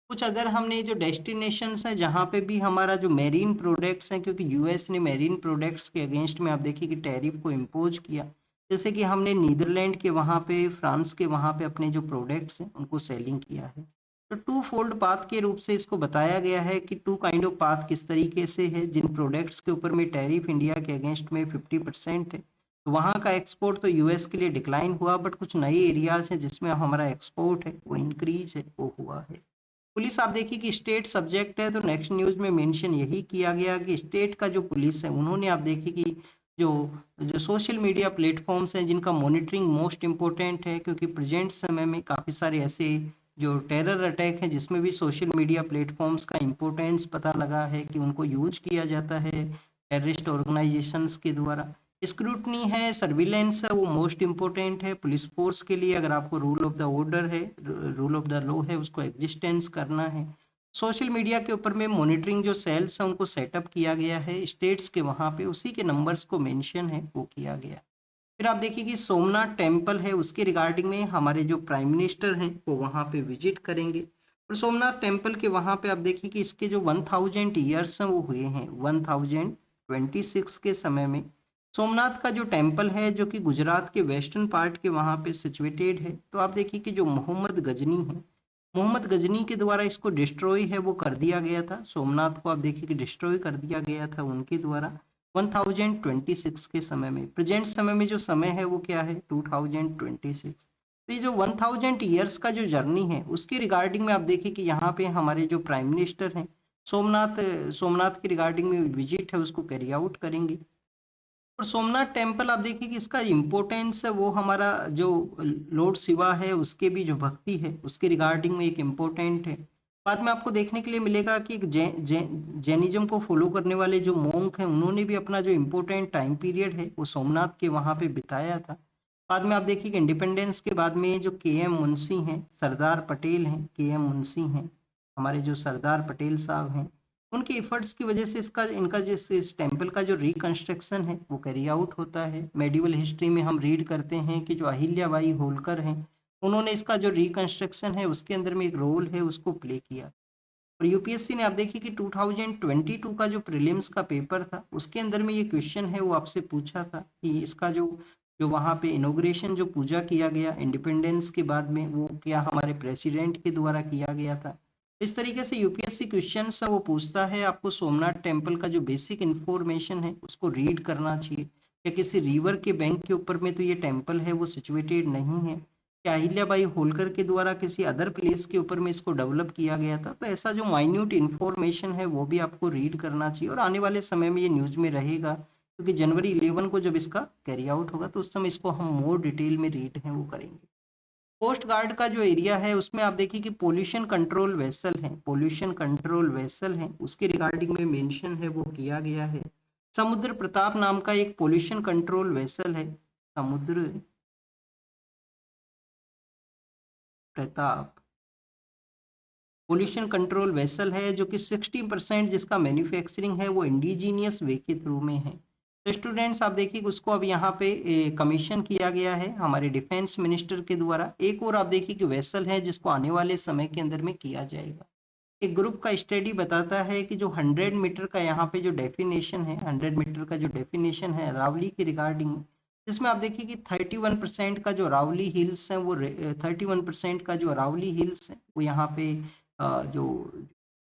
कुछ अदर हमने जो डेस्टिनेशंस हैं जहाँ पे भी हमारा जो मेरीन प्रोडक्ट्स हैं, क्योंकि यूएस ने मेरीन प्रोडक्ट्स के अगेंस्ट में आप देखिए कि टैरिफ को इम्पोज किया, जैसे कि हमने नीदरलैंड के वहाँ पे, फ्रांस के वहाँ पे अपने जो प्रोडक्ट्स हैं उनको सेलिंग किया है। तो टू फोल्ड पाथ के रूप से इसको बताया गया है कि टू काइंड ऑफ पाथ किस तरीके से है। जिन प्रोडक्ट्स के ऊपर में टैरिफ इंडिया के अगेंस्ट में 50% है, तो वहाँ का एक्सपोर्ट तो यूएस के लिए डिक्लाइन हुआ, बट कुछ नए एरियाज हैं जिसमें हमारा एक्सपोर्ट है वो इंक्रीज है वो हुआ है। पुलिस आप देखिए कि स्टेट सब्जेक्ट है, तो नेक्स्ट न्यूज में मेंशन यही किया गया कि स्टेट का जो पुलिस है उन्होंने आप देखिए कि जो जो सोशल मीडिया प्लेटफॉर्म्स हैं जिनका मॉनिटरिंग मोस्ट इम्पोर्टेंट है, क्योंकि प्रेजेंट समय में काफ़ी सारे ऐसे जो टेरर अटैक हैं जिसमें भी सोशल मीडिया प्लेटफॉर्म्स का इम्पोर्टेंस पता लगा है कि उनको यूज किया जाता है टेररिस्ट ऑर्गेनाइजेशंस के द्वारा। स्क्रूटनी है, सर्विलेंस है, वो मोस्ट इम्पोर्टेंट है पुलिस फोर्स के लिए। अगर आपको रूल ऑफ द ऑर्डर है, रूल ऑफ द लॉ है, उसको एग्जिस्टेंस करना है। सोशल मीडिया के ऊपर में मॉनिटरिंग जो सेल्स हैं उनको सेटअप किया गया है स्टेट्स के, वहाँ पे उसी के नंबर्स को मेंशन है वो किया गया। फिर आप देखिए कि सोमनाथ टेम्पल है, उसके रिगार्डिंग में हमारे जो प्राइम मिनिस्टर हैं वो वहाँ पे विजिट करेंगे। और सोमनाथ टेम्पल के वहाँ पे आप देखिए कि इसके जो 1000 ईयर्स हैं वो हुए हैं 1026 के समय में। सोमनाथ का जो टेम्पल है जो कि गुजरात के वेस्टर्न पार्ट के वहाँ पे सिचुएटेड है, तो आप देखिए कि जो मोहम्मद गजनी है, मोहम्मद गजनी के द्वारा इसको डिस्ट्रॉय है वो कर दिया गया था। सोमनाथ को आप देखिए कि डिस्ट्रॉय कर दिया गया था उनके द्वारा 1026 के समय में। प्रेजेंट समय में जो समय है वो क्या है 2026। तो ये जो 1000 ईयर्स का जो जर्नी है उसके रिगार्डिंग में आप देखिए कि यहाँ पे हमारे जो प्राइम मिनिस्टर हैं सोमनाथ सोमनाथ के रिगार्डिंग में विजिट है उसको कैरी आउट करेंगे। और सोमनाथ टेम्पल आप देखिए कि इसका इम्पोर्टेंस है वो हमारा जो लॉर्ड शिवा है उसके भी जो भक्ति है उसके रिगार्डिंग में एक इम्पोर्टेंट है। बाद में आपको देखने के लिए मिलेगा कि एक जैनिज्म को फॉलो करने वाले जो मोंक हैं उन्होंने भी अपना जो इम्पोर्टेंट टाइम पीरियड है वो सोमनाथ के वहाँ पे बिताया था। बाद में आप देखिए कि इंडिपेंडेंस के बाद में जो के एम मुंशी हैं, सरदार पटेल हैं, के एम मुंशी हैं, हमारे जो सरदार पटेल साहब हैं, उनके एफर्ट्स की वजह से इसका इनका जैसे इस टेम्पल का जो रिकंस्ट्रक्शन है वो कैरी आउट होता है। मेडिवल हिस्ट्री में हम रीड करते हैं कि जो अहिल्याबाई होलकर हैं उन्होंने इसका जो रिकंस्ट्रक्शन है उसके अंदर में एक रोल है उसको प्ले किया। और यूपीएससी ने आप देखिए कि 2022 का जो प्रीलिम्स का पेपर था उसके अंदर में ये क्वेश्चन है वो आपसे पूछा था कि इसका जो जो वहाँ पे इनॉग्रेशन जो पूजा किया गया इंडिपेंडेंस के बाद में वो क्या हमारे प्रेसिडेंट के द्वारा किया गया था। इस तरीके से यूपीएससी क्वेश्चन है वो पूछता है आपको सोमनाथ टेम्पल का जो बेसिक इन्फॉर्मेशन है उसको रीड करना चाहिए। या किसी रिवर के बैंक के ऊपर में तो ये टेम्पल है वो सिचुएटेड नहीं है, क्या अहिल्याबाई होलकर के द्वारा किसी अदर प्लेस के ऊपर में इसको डेवलप किया गया था। तो ऐसा जो माइन्यूट इन्फॉर्मेशन है वो भी आपको रीड करना चाहिए और आने वाले समय में ये न्यूज में रहेगा, क्योंकि जनवरी 11 को जब इसका कैरी आउट होगा तो उस समय इसको हम मोर डिटेल में रीड है वो करेंगे। कोस्ट गार्ड का जो एरिया है उसमें आप देखिए कि पोल्यूशन कंट्रोल वेसल है, पोल्यूशन कंट्रोल वेसल है, उसके रिगार्डिंग में मेंशन है वो किया गया है। समुद्र प्रताप नाम का एक पोल्यूशन कंट्रोल वेसल है, समुद्र प्रताप पोल्यूशन कंट्रोल वेसल है, जो कि 60% जिसका मैन्युफैक्चरिंग है वो इंडिजीनियस वे के थ्रू में है। तो स्टूडेंट्स आप देखिए उसको अब यहाँ पे कमीशन किया गया है हमारे डिफेंस मिनिस्टर के द्वारा। एक और आप देखिए कि वेसल है जिसको आने वाले समय के अंदर में किया जाएगा। एक ग्रुप का स्टडी बताता है कि जो 100 मीटर का यहाँ पे जो डेफिनेशन है, 100 मीटर का जो डेफिनेशन है अरावली के रिगार्डिंग, इसमें आप देखिए कि 31% का जो अरावली हिल्स है वो 31% का जो अरावली हिल्स है वो यहाँ पे जो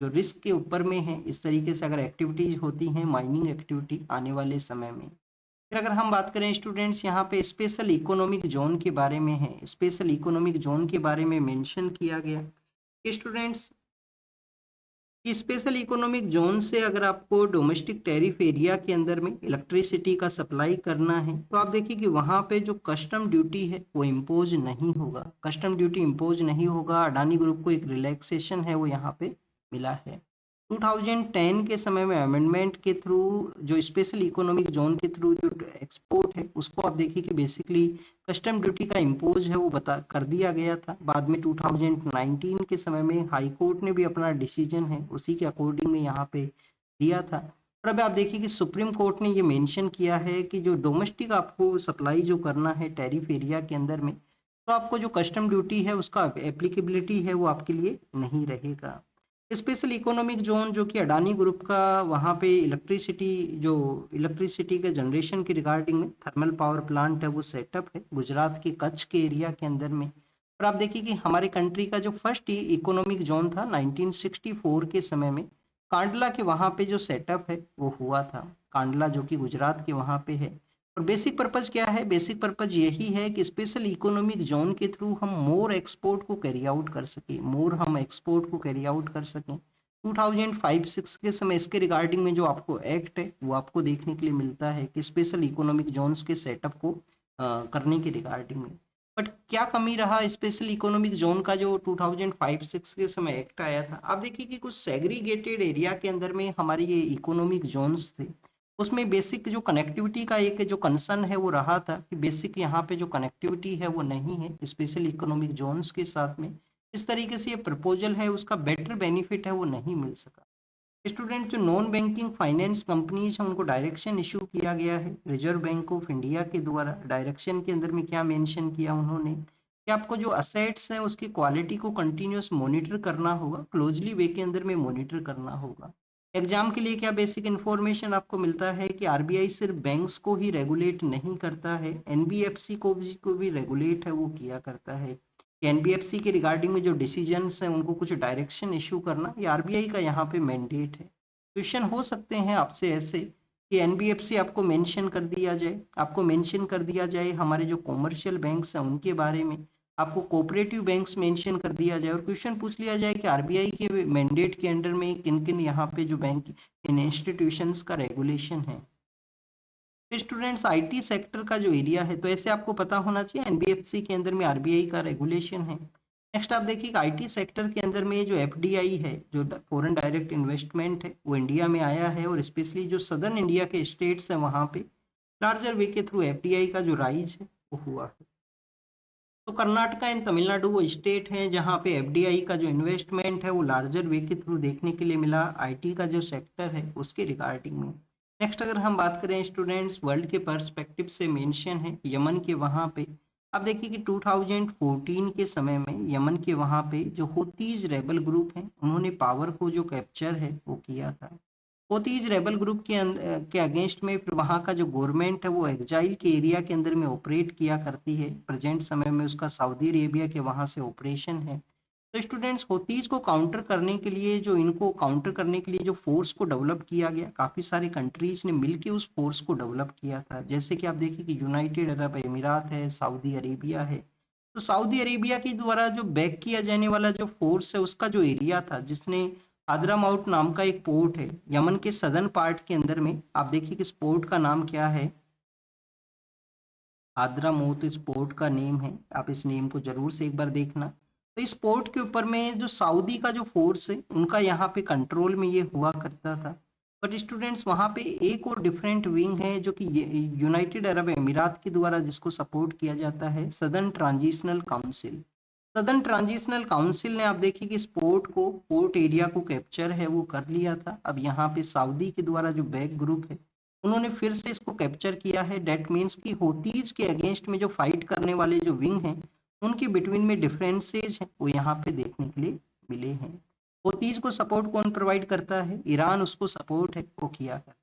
जो रिस्क के ऊपर में है। इस तरीके से अगर एक्टिविटीज होती हैं माइनिंग एक्टिविटी आने वाले समय में। फिर अगर हम बात करें स्टूडेंट्स यहाँ पे स्पेशल इकोनॉमिक जोन के बारे में है, स्पेशल इकोनॉमिक जोन के बारे में मेंशन किया गया कि स्टूडेंट्स कि स्पेशल इकोनॉमिक जोन से अगर आपको डोमेस्टिक टैरिफ एरिया के अंदर में इलेक्ट्रिसिटी का सप्लाई करना है तो आप देखिए कि वहाँ पे जो कस्टम ड्यूटी है वो इम्पोज नहीं होगा, कस्टम ड्यूटी इम्पोज नहीं होगा। अडानी ग्रुप को एक रिलैक्सेशन है वो यहाँ पे मिला है। 2010 के समय में अमेंडमेंट के थ्रू जो स्पेशल इकोनॉमिक जोन के थ्रू जो एक्सपोर्ट है उसको आप देखिए कि बेसिकली कस्टम ड्यूटी का इम्पोज है वो बता कर दिया गया था। बाद में 2019 के समय में हाई कोर्ट ने भी अपना डिसीजन है उसी के अकॉर्डिंग में यहाँ पे दिया था। और अब आप देखिए कि सुप्रीम कोर्ट ने ये मेंशन किया है कि जो डोमेस्टिक आपको सप्लाई जो करना है टैरिफ एरिया के अंदर में, तो आपको जो कस्टम ड्यूटी है उसका एप्लीकेबिलिटी है वो आपके लिए नहीं रहेगा। स्पेशल इकोनॉमिक जोन जो कि अडानी ग्रुप का, वहाँ पे इलेक्ट्रिसिटी के जनरेशन के रिगार्डिंग में थर्मल पावर प्लांट है वो सेटअप है गुजरात के कच्छ के एरिया के अंदर में। और आप देखिए कि हमारे कंट्री का जो फर्स्ट इकोनॉमिक जोन था 1964 के समय में कांडला के वहाँ पे जो सेटअप है वो हुआ था। कांडला जो कि गुजरात के वहाँ पे है। और बेसिक पर्पज क्या है? बेसिक पर्पज यही है कि स्पेशल इकोनॉमिक जोन के थ्रू हम मोर एक्सपोर्ट को कैरी आउट कर सकें, मोर हम एक्सपोर्ट को कैरी आउट कर सकें। 2005-6 के समय इसके रिगार्डिंग में जो आपको एक्ट है वो आपको देखने के लिए मिलता है कि स्पेशल इकोनॉमिक जोन्स के सेटअप को करने के रिगार्डिंग में। बट क्या कमी रहा स्पेशल इकोनॉमिक जोन का जो 2005-6 के समय एक्ट आया था? आप देखिए कि कुछ सेग्रीगेटेड एरिया के अंदर में हमारे ये इकोनॉमिक जोन्स थे, उसमें बेसिक जो कनेक्टिविटी का एक जो कंसर्न है वो रहा था कि बेसिक यहाँ पे जो कनेक्टिविटी है वो नहीं है स्पेशल इकोनॉमिक जोन्स के साथ में। इस तरीके से ये प्रपोजल है उसका बेटर बेनिफिट है वो नहीं मिल सका। स्टूडेंट जो नॉन बैंकिंग फाइनेंस कंपनीज हैं उनको डायरेक्शन इशू किया गया है रिजर्व बैंक ऑफ इंडिया के द्वारा। डायरेक्शन के अंदर में क्या मेंशन किया उन्होंने कि आपको जो असेट्स हैं उसकी क्वालिटी को कंटिन्यूस मॉनिटर करना होगा, क्लोजली वे के अंदर में मॉनिटर करना होगा। एग्जाम के लिए क्या बेसिक इन्फॉर्मेशन आपको मिलता है कि आरबीआई सिर्फ बैंक्स को ही रेगुलेट नहीं करता है, एनबीएफसी को भी रेगुलेट है वो किया करता है। एनबीएफसी के रिगार्डिंग में जो डिसीजंस हैं उनको कुछ डायरेक्शन इशू करना ये आरबीआई का यहाँ पे मैंडेट है। क्वेश्चन हो सकते हैं आपसे ऐसे कि एनबीएफसी आपको मेंशन कर दिया जाए हमारे जो कॉमर्शियल बैंक्स हैं उनके बारे में, आपको कोऑपरेटिव बैंक्स मेंशन कर दिया जाए और क्वेश्चन पूछ लिया जाए कि आरबीआई के मैंडेट के अंडर में किन किन यहाँ पे जो बैंक इन इंस्टीट्यूशंस का रेगुलेशन है। फिर स्टूडेंट्स आईटी सेक्टर का जो एरिया है तो ऐसे आपको पता होना चाहिए एनबीएफसी के अंदर में आरबीआई का रेगुलेशन है। नेक्स्ट आप देखिए आईटी सेक्टर के अंदर में जो एफडीआई है जो फॉरेन डायरेक्ट इन्वेस्टमेंट है वो इंडिया में आया है और स्पेशली जो सदर्न इंडिया के स्टेट्स हैं वहाँ पे लार्जर वे के थ्रू एफडीआई का जो राइज है वो हुआ है। तो कर्नाटका एंड तमिलनाडु वो स्टेट हैं जहाँ पे एफडीआई का जो इन्वेस्टमेंट है वो लार्जर वे के थ्रू देखने के लिए मिला आईटी का जो सेक्टर है उसके रिगार्डिंग में। नेक्स्ट अगर हम बात करें स्टूडेंट्स वर्ल्ड के पर्सपेक्टिव से मेंशन है यमन के वहाँ पे। अब देखिए कि 2014 के समय में यमन के वहाँ पे जो हुतीज रेबल ग्रुप हैं उन्होंने पावर को जो कैप्चर है वो किया था। होतीज रेबल ग्रुप के अगेंस्ट में फिर वहाँ का जो गवर्नमेंट है वो एग्जाइल के एरिया के अंदर में ऑपरेट किया करती है। प्रेजेंट समय में उसका सऊदी अरेबिया के वहाँ से ऑपरेशन है। तो स्टूडेंट्स होतीज को काउंटर करने के लिए जो फोर्स को डेवलप किया गया, काफ़ी सारे कंट्रीज ने मिलकर उस फोर्स को डेवलप किया था। जैसे कि आप देखिए कि यूनाइटेड अरब अमीरात है, सऊदी अरेबिया है। तो सऊदी अरेबिया के द्वारा जो बैक किया जाने वाला जो फोर्स है उसका जो एरिया था जिसने हाद्रामाउट नाम का एक पोर्ट है यमन के सदर्न पार्ट के अंदर में, आप देखिए कि इस पोर्ट का नाम क्या है? हाद्रामाउत इस पोर्ट का नेम है, आप इस नेम को जरूर से एक बार देखना। तो इस पोर्ट के ऊपर में जो सऊदी का जो फोर्स है उनका यहाँ पे कंट्रोल में ये हुआ करता था। बट स्टूडेंट्स वहाँ पे एक और डिफरेंट विंग है जो कि यूनाइटेड अरब अमीरात के द्वारा जिसको सपोर्ट किया जाता है southern transitional council. Southern transitional council ने आप देखिए कि इस पोर्ट एरिया को कैप्चर है वो कर लिया था। अब यहाँ पे सऊदी के द्वारा जो बैक ग्रुप है उन्होंने फिर से इसको कैप्चर किया है। डेट मीन्स कि होतीज के अगेंस्ट में जो फाइट करने वाले जो विंग हैं उनके बिटवीन में डिफरेंसेज हैं वो यहाँ पे देखने के लिए मिले हैं। होतीज को सपोर्ट कौन प्रोवाइड करता है? ईरान उसको सपोर्ट है वो किया करता है।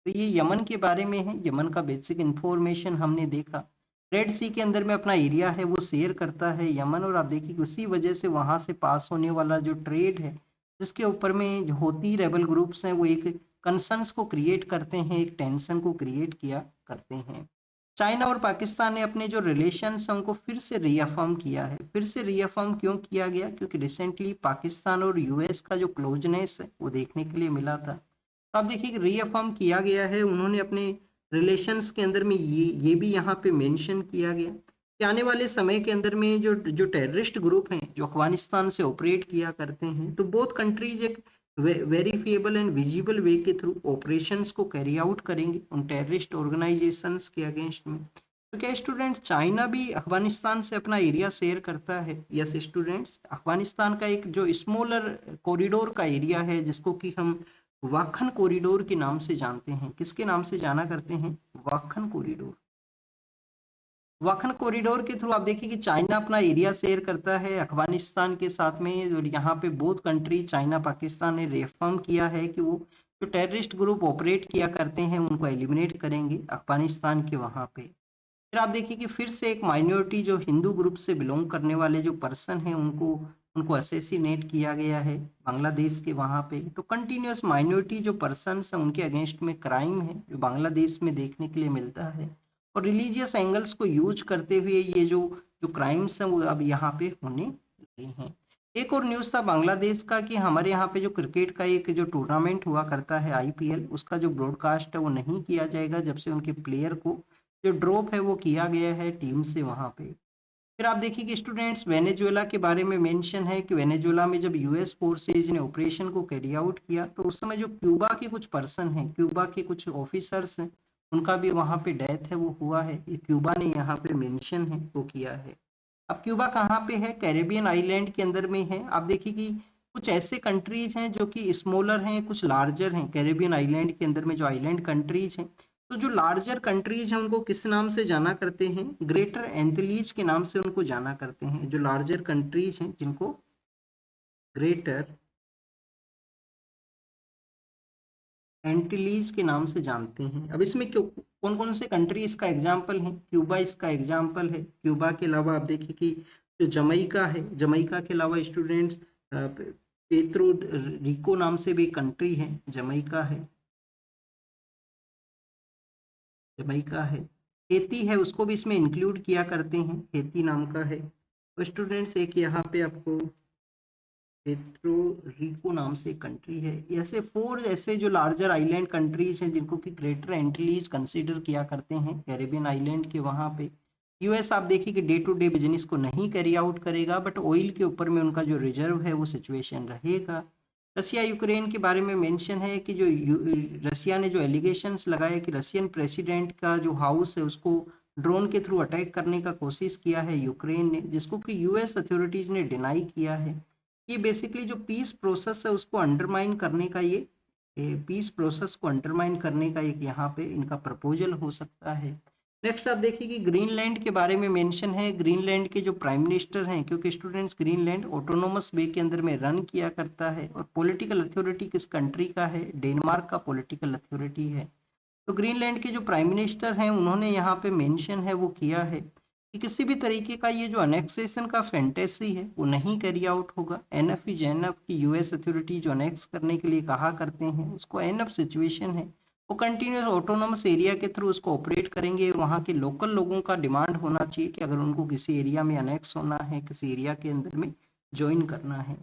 तो ये यमन के बारे में है, यमन का बेसिक इंफॉर्मेशन हमने देखा। रेड सी के अंदर में अपना एरिया है वो शेयर करता है यमन, और आप देखिए उसी वजह से वहां से पास होने वाला जो ट्रेड है जिसके ऊपर में जो होती रेबल ग्रुप्स हैं वो एक कंसर्न्स को क्रिएट करते हैं, एक टेंशन को क्रिएट किया करते हैं। चाइना और पाकिस्तान ने अपने जो रिलेशंस हैं उनको फिर से रीअफर्म किया है। फिर से रीअफर्म क्यों किया गया? क्योंकि रिसेंटली पाकिस्तान और यूएस का जो क्लोजनेस है वो देखने के लिए मिला था। तो आप देखिए कि रीअफर्म किया गया है, उन्होंने अपने रिलेशंस के अंदर में ये भी यहाँ पे मेंशन किया गया कि आने वाले समय के अंदर में जो जो टेररिस्ट ग्रुप हैं जो अफगानिस्तान से ऑपरेट किया करते हैं तो बोथ कंट्रीज एक वेरीफिएबल एंड विजिबल वे के थ्रू ऑपरेशंस को कैरी आउट करेंगे उन टेररिस्ट ऑर्गेनाइजेशंस के अगेंस्ट में। तो क्या स्टूडेंट्स चाइना भी अफगानिस्तान से अपना एरिया शेयर करता है? यस स्टूडेंट्स, अफगानिस्तान का एक जो स्मॉलर कॉरिडोर का एरिया है जिसको कि हम वाखन कॉरिडोर के नाम से जानते हैं। किसके नाम से जाना करते हैं? वाखन कॉरिडोर। वाखन कॉरिडोर के थ्रू आप देखिए कि चाइना अपना एरिया शेयर करता है अफगानिस्तान के साथ में, और यहाँ पे बोथ कंट्री चाइना पाकिस्तान ने रेफर्म किया है कि वो जो टेररिस्ट ग्रुप ऑपरेट किया करते हैं उनको एलिमिनेट करेंगे अफगानिस्तान के वहाँ पे। फिर आप देखिए कि फिर से एक माइनॉरिटी जो हिंदू ग्रुप से बिलोंग करने वाले जो पर्सन हैं उनको उनको असेसिनेट किया गया है बांग्लादेश के वहाँ पे। तो कंटिन्यूअस माइनॉरिटी जो पर्सन्स हैं उनके अगेंस्ट में क्राइम है जो बांग्लादेश में देखने के लिए मिलता है, और रिलीजियस एंगल्स को यूज करते हुए ये जो जो क्राइम्स हैं वो अब यहाँ पे होने लगे हैं। एक और न्यूज़ था बांग्लादेश का कि हमारे यहाँ पे जो क्रिकेट का एक जो टूर्नामेंट हुआ करता है आईपीएल, उसका जो ब्रॉडकास्ट है वो नहीं किया जाएगा जब से उनके प्लेयर को जो ड्रॉप है वो किया गया है टीम से वहाँ पे। फिर आप देखिए कि स्टूडेंट्स वेनेजुएला के बारे में मेंशन है कि वेनेजुएला में जब यूएस फोर्सेज ने ऑपरेशन को कैरी आउट किया तो उस समय जो क्यूबा के कुछ पर्सन हैं, क्यूबा के कुछ ऑफिसर्स हैं, उनका भी वहाँ पे डेथ है वो हुआ है। ये क्यूबा ने यहाँ पे मेंशन है वो किया है। अब क्यूबा कहाँ पे है? कैरेबियन आइलैंड के अंदर में है। आप देखिए कि कुछ ऐसे कंट्रीज हैं जो कि स्मॉलर हैं, कुछ लार्जर हैं। कैरेबियन आइलैंड के अंदर में जो आइलैंड कंट्रीज हैं, तो जो लार्जर कंट्रीज हैं उनको किस नाम से जाना करते हैं? ग्रेटर एंटिलीज के नाम से उनको जाना करते हैं। जो लार्जर कंट्रीज हैं जिनको ग्रेटर एंटिलीज के नाम से जानते हैं। अब इसमें क्यों कौन कौन से कंट्री इसका एग्जाम्पल है? क्यूबा इसका एग्जाम्पल है। क्यूबा के अलावा आप देखिए कि जो जमैका है, जमैका के अलावा स्टूडेंट्स पेट्रो रिको नाम से भी कंट्री है, जमैका है, जमैका है। हेती है, उसको भी इसमें इंक्लूड किया करते हैं, हेती नाम का है। तो स्टूडेंट्स एक यहाँ पे आपको पेट्रो रिको नाम से कंट्री है। ऐसे 4 ऐसे जो लार्जर आइलैंड कंट्रीज हैं जिनको कि ग्रेटर एंटिलीज कंसीडर किया करते हैं कैरेबियन आइलैंड के वहाँ पे। यूएस आप देखिए कि डे टू डे बिजनेस को नहीं कैरी आउट करेगा, बट ऑयल के ऊपर में उनका जो रिजर्व है वो सिचुएशन रहेगा। रसिया यूक्रेन के बारे में मेंशन है कि जो रसिया ने जो एलिगेशंस लगाए कि रशियन प्रेसिडेंट का जो हाउस है उसको ड्रोन के थ्रू अटैक करने का कोशिश किया है यूक्रेन ने, जिसको कि यूएस अथॉरिटीज ने डिनाई किया है। ये बेसिकली जो पीस प्रोसेस है उसको अंडरमाइन करने का ये पीस प्रोसेस को अंडरमाइन करने का एक यहाँ पे इनका प्रपोजल हो सकता है। नेक्स्ट आप देखिए कि ग्रीनलैंड के बारे में मेंशन है। ग्रीनलैंड के जो प्राइम मिनिस्टर हैं, क्योंकि स्टूडेंट्स ग्रीनलैंड ऑटोनोमस वे के अंदर में रन किया करता है, और पॉलिटिकल अथॉरिटी किस कंट्री का है? डेनमार्क का पॉलिटिकल अथॉरिटी है। तो ग्रीनलैंड के जो प्राइम मिनिस्टर हैं उन्होंने यहाँ पे मेंशन है वो किया है कि किसी भी तरीके का ये जो अनेक्सेशन का फैंटेसी है वो नहीं कैरी आउट होगा। एनएफ इज एनएफ की यूएस अथॉरिटी जो अनेक्स करने के लिए कहा करते हैं उसको एनएफ सिचुएशन है, वो कंटिन्यूस ऑटोनोमस एरिया के थ्रू उसको ऑपरेट करेंगे। वहाँ के लोकल लोगों का डिमांड होना चाहिए कि अगर उनको किसी एरिया में अनेक्स होना है, किसी एरिया के अंदर में ज्वाइन करना है।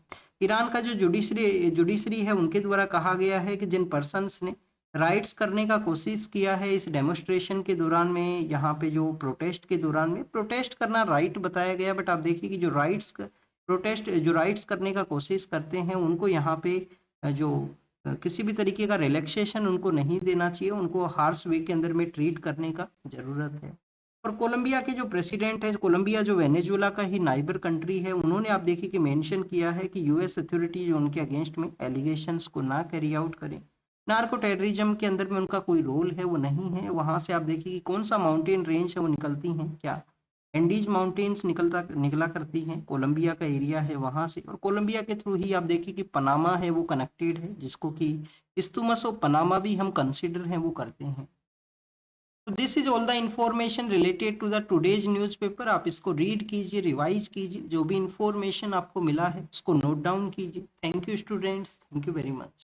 ईरान का जो जुडिशरी है उनके द्वारा कहा गया है कि जिन पर्सनस ने राइट्स करने का कोशिश किया है इस डेमोस्ट्रेशन के दौरान में, यहाँ पे जो प्रोटेस्ट के दौरान में, प्रोटेस्ट करना राइट बताया गया, बट आप देखिए कि जो राइट्स करने का कोशिश करते हैं उनको यहाँ पे जो किसी भी तरीके का रिलैक्सेशन उनको नहीं देना चाहिए, उनको हार्श वे के अंदर में ट्रीट करने का जरूरत है। और कोलंबिया के जो प्रेसिडेंट है, कोलंबिया जो वेनेजुएला का ही नाइबर कंट्री है, उन्होंने आप देखिए कि मेंशन किया है कि यूएस अथॉरिटी जो उनके अगेंस्ट में एलिगेशंस को ना कैरी आउट करें। नार्को टेररिज्म के अंदर में उनका कोई रोल है वो नहीं है। वहां से आप देखिए कि कौन सा माउंटेन रेंज है वो निकलती हैं, क्या एंडीज माउंटेन्स निकला करती हैं, कोलंबिया का एरिया है वहां से। और कोलंबिया के थ्रू ही आप देखिए कि पनामा है वो कनेक्टेड है, जिसको कि इस्तुमस ऑफ पनामा भी हम कंसिडर हैं वो करते हैं। तो this is all the information related to the today's newspaper. आप इसको रीड कीजिए, रिवाइज कीजिए, जो भी इंफॉर्मेशन आपको मिला है उसको नोट डाउन कीजिए। Thank you students, thank you very much.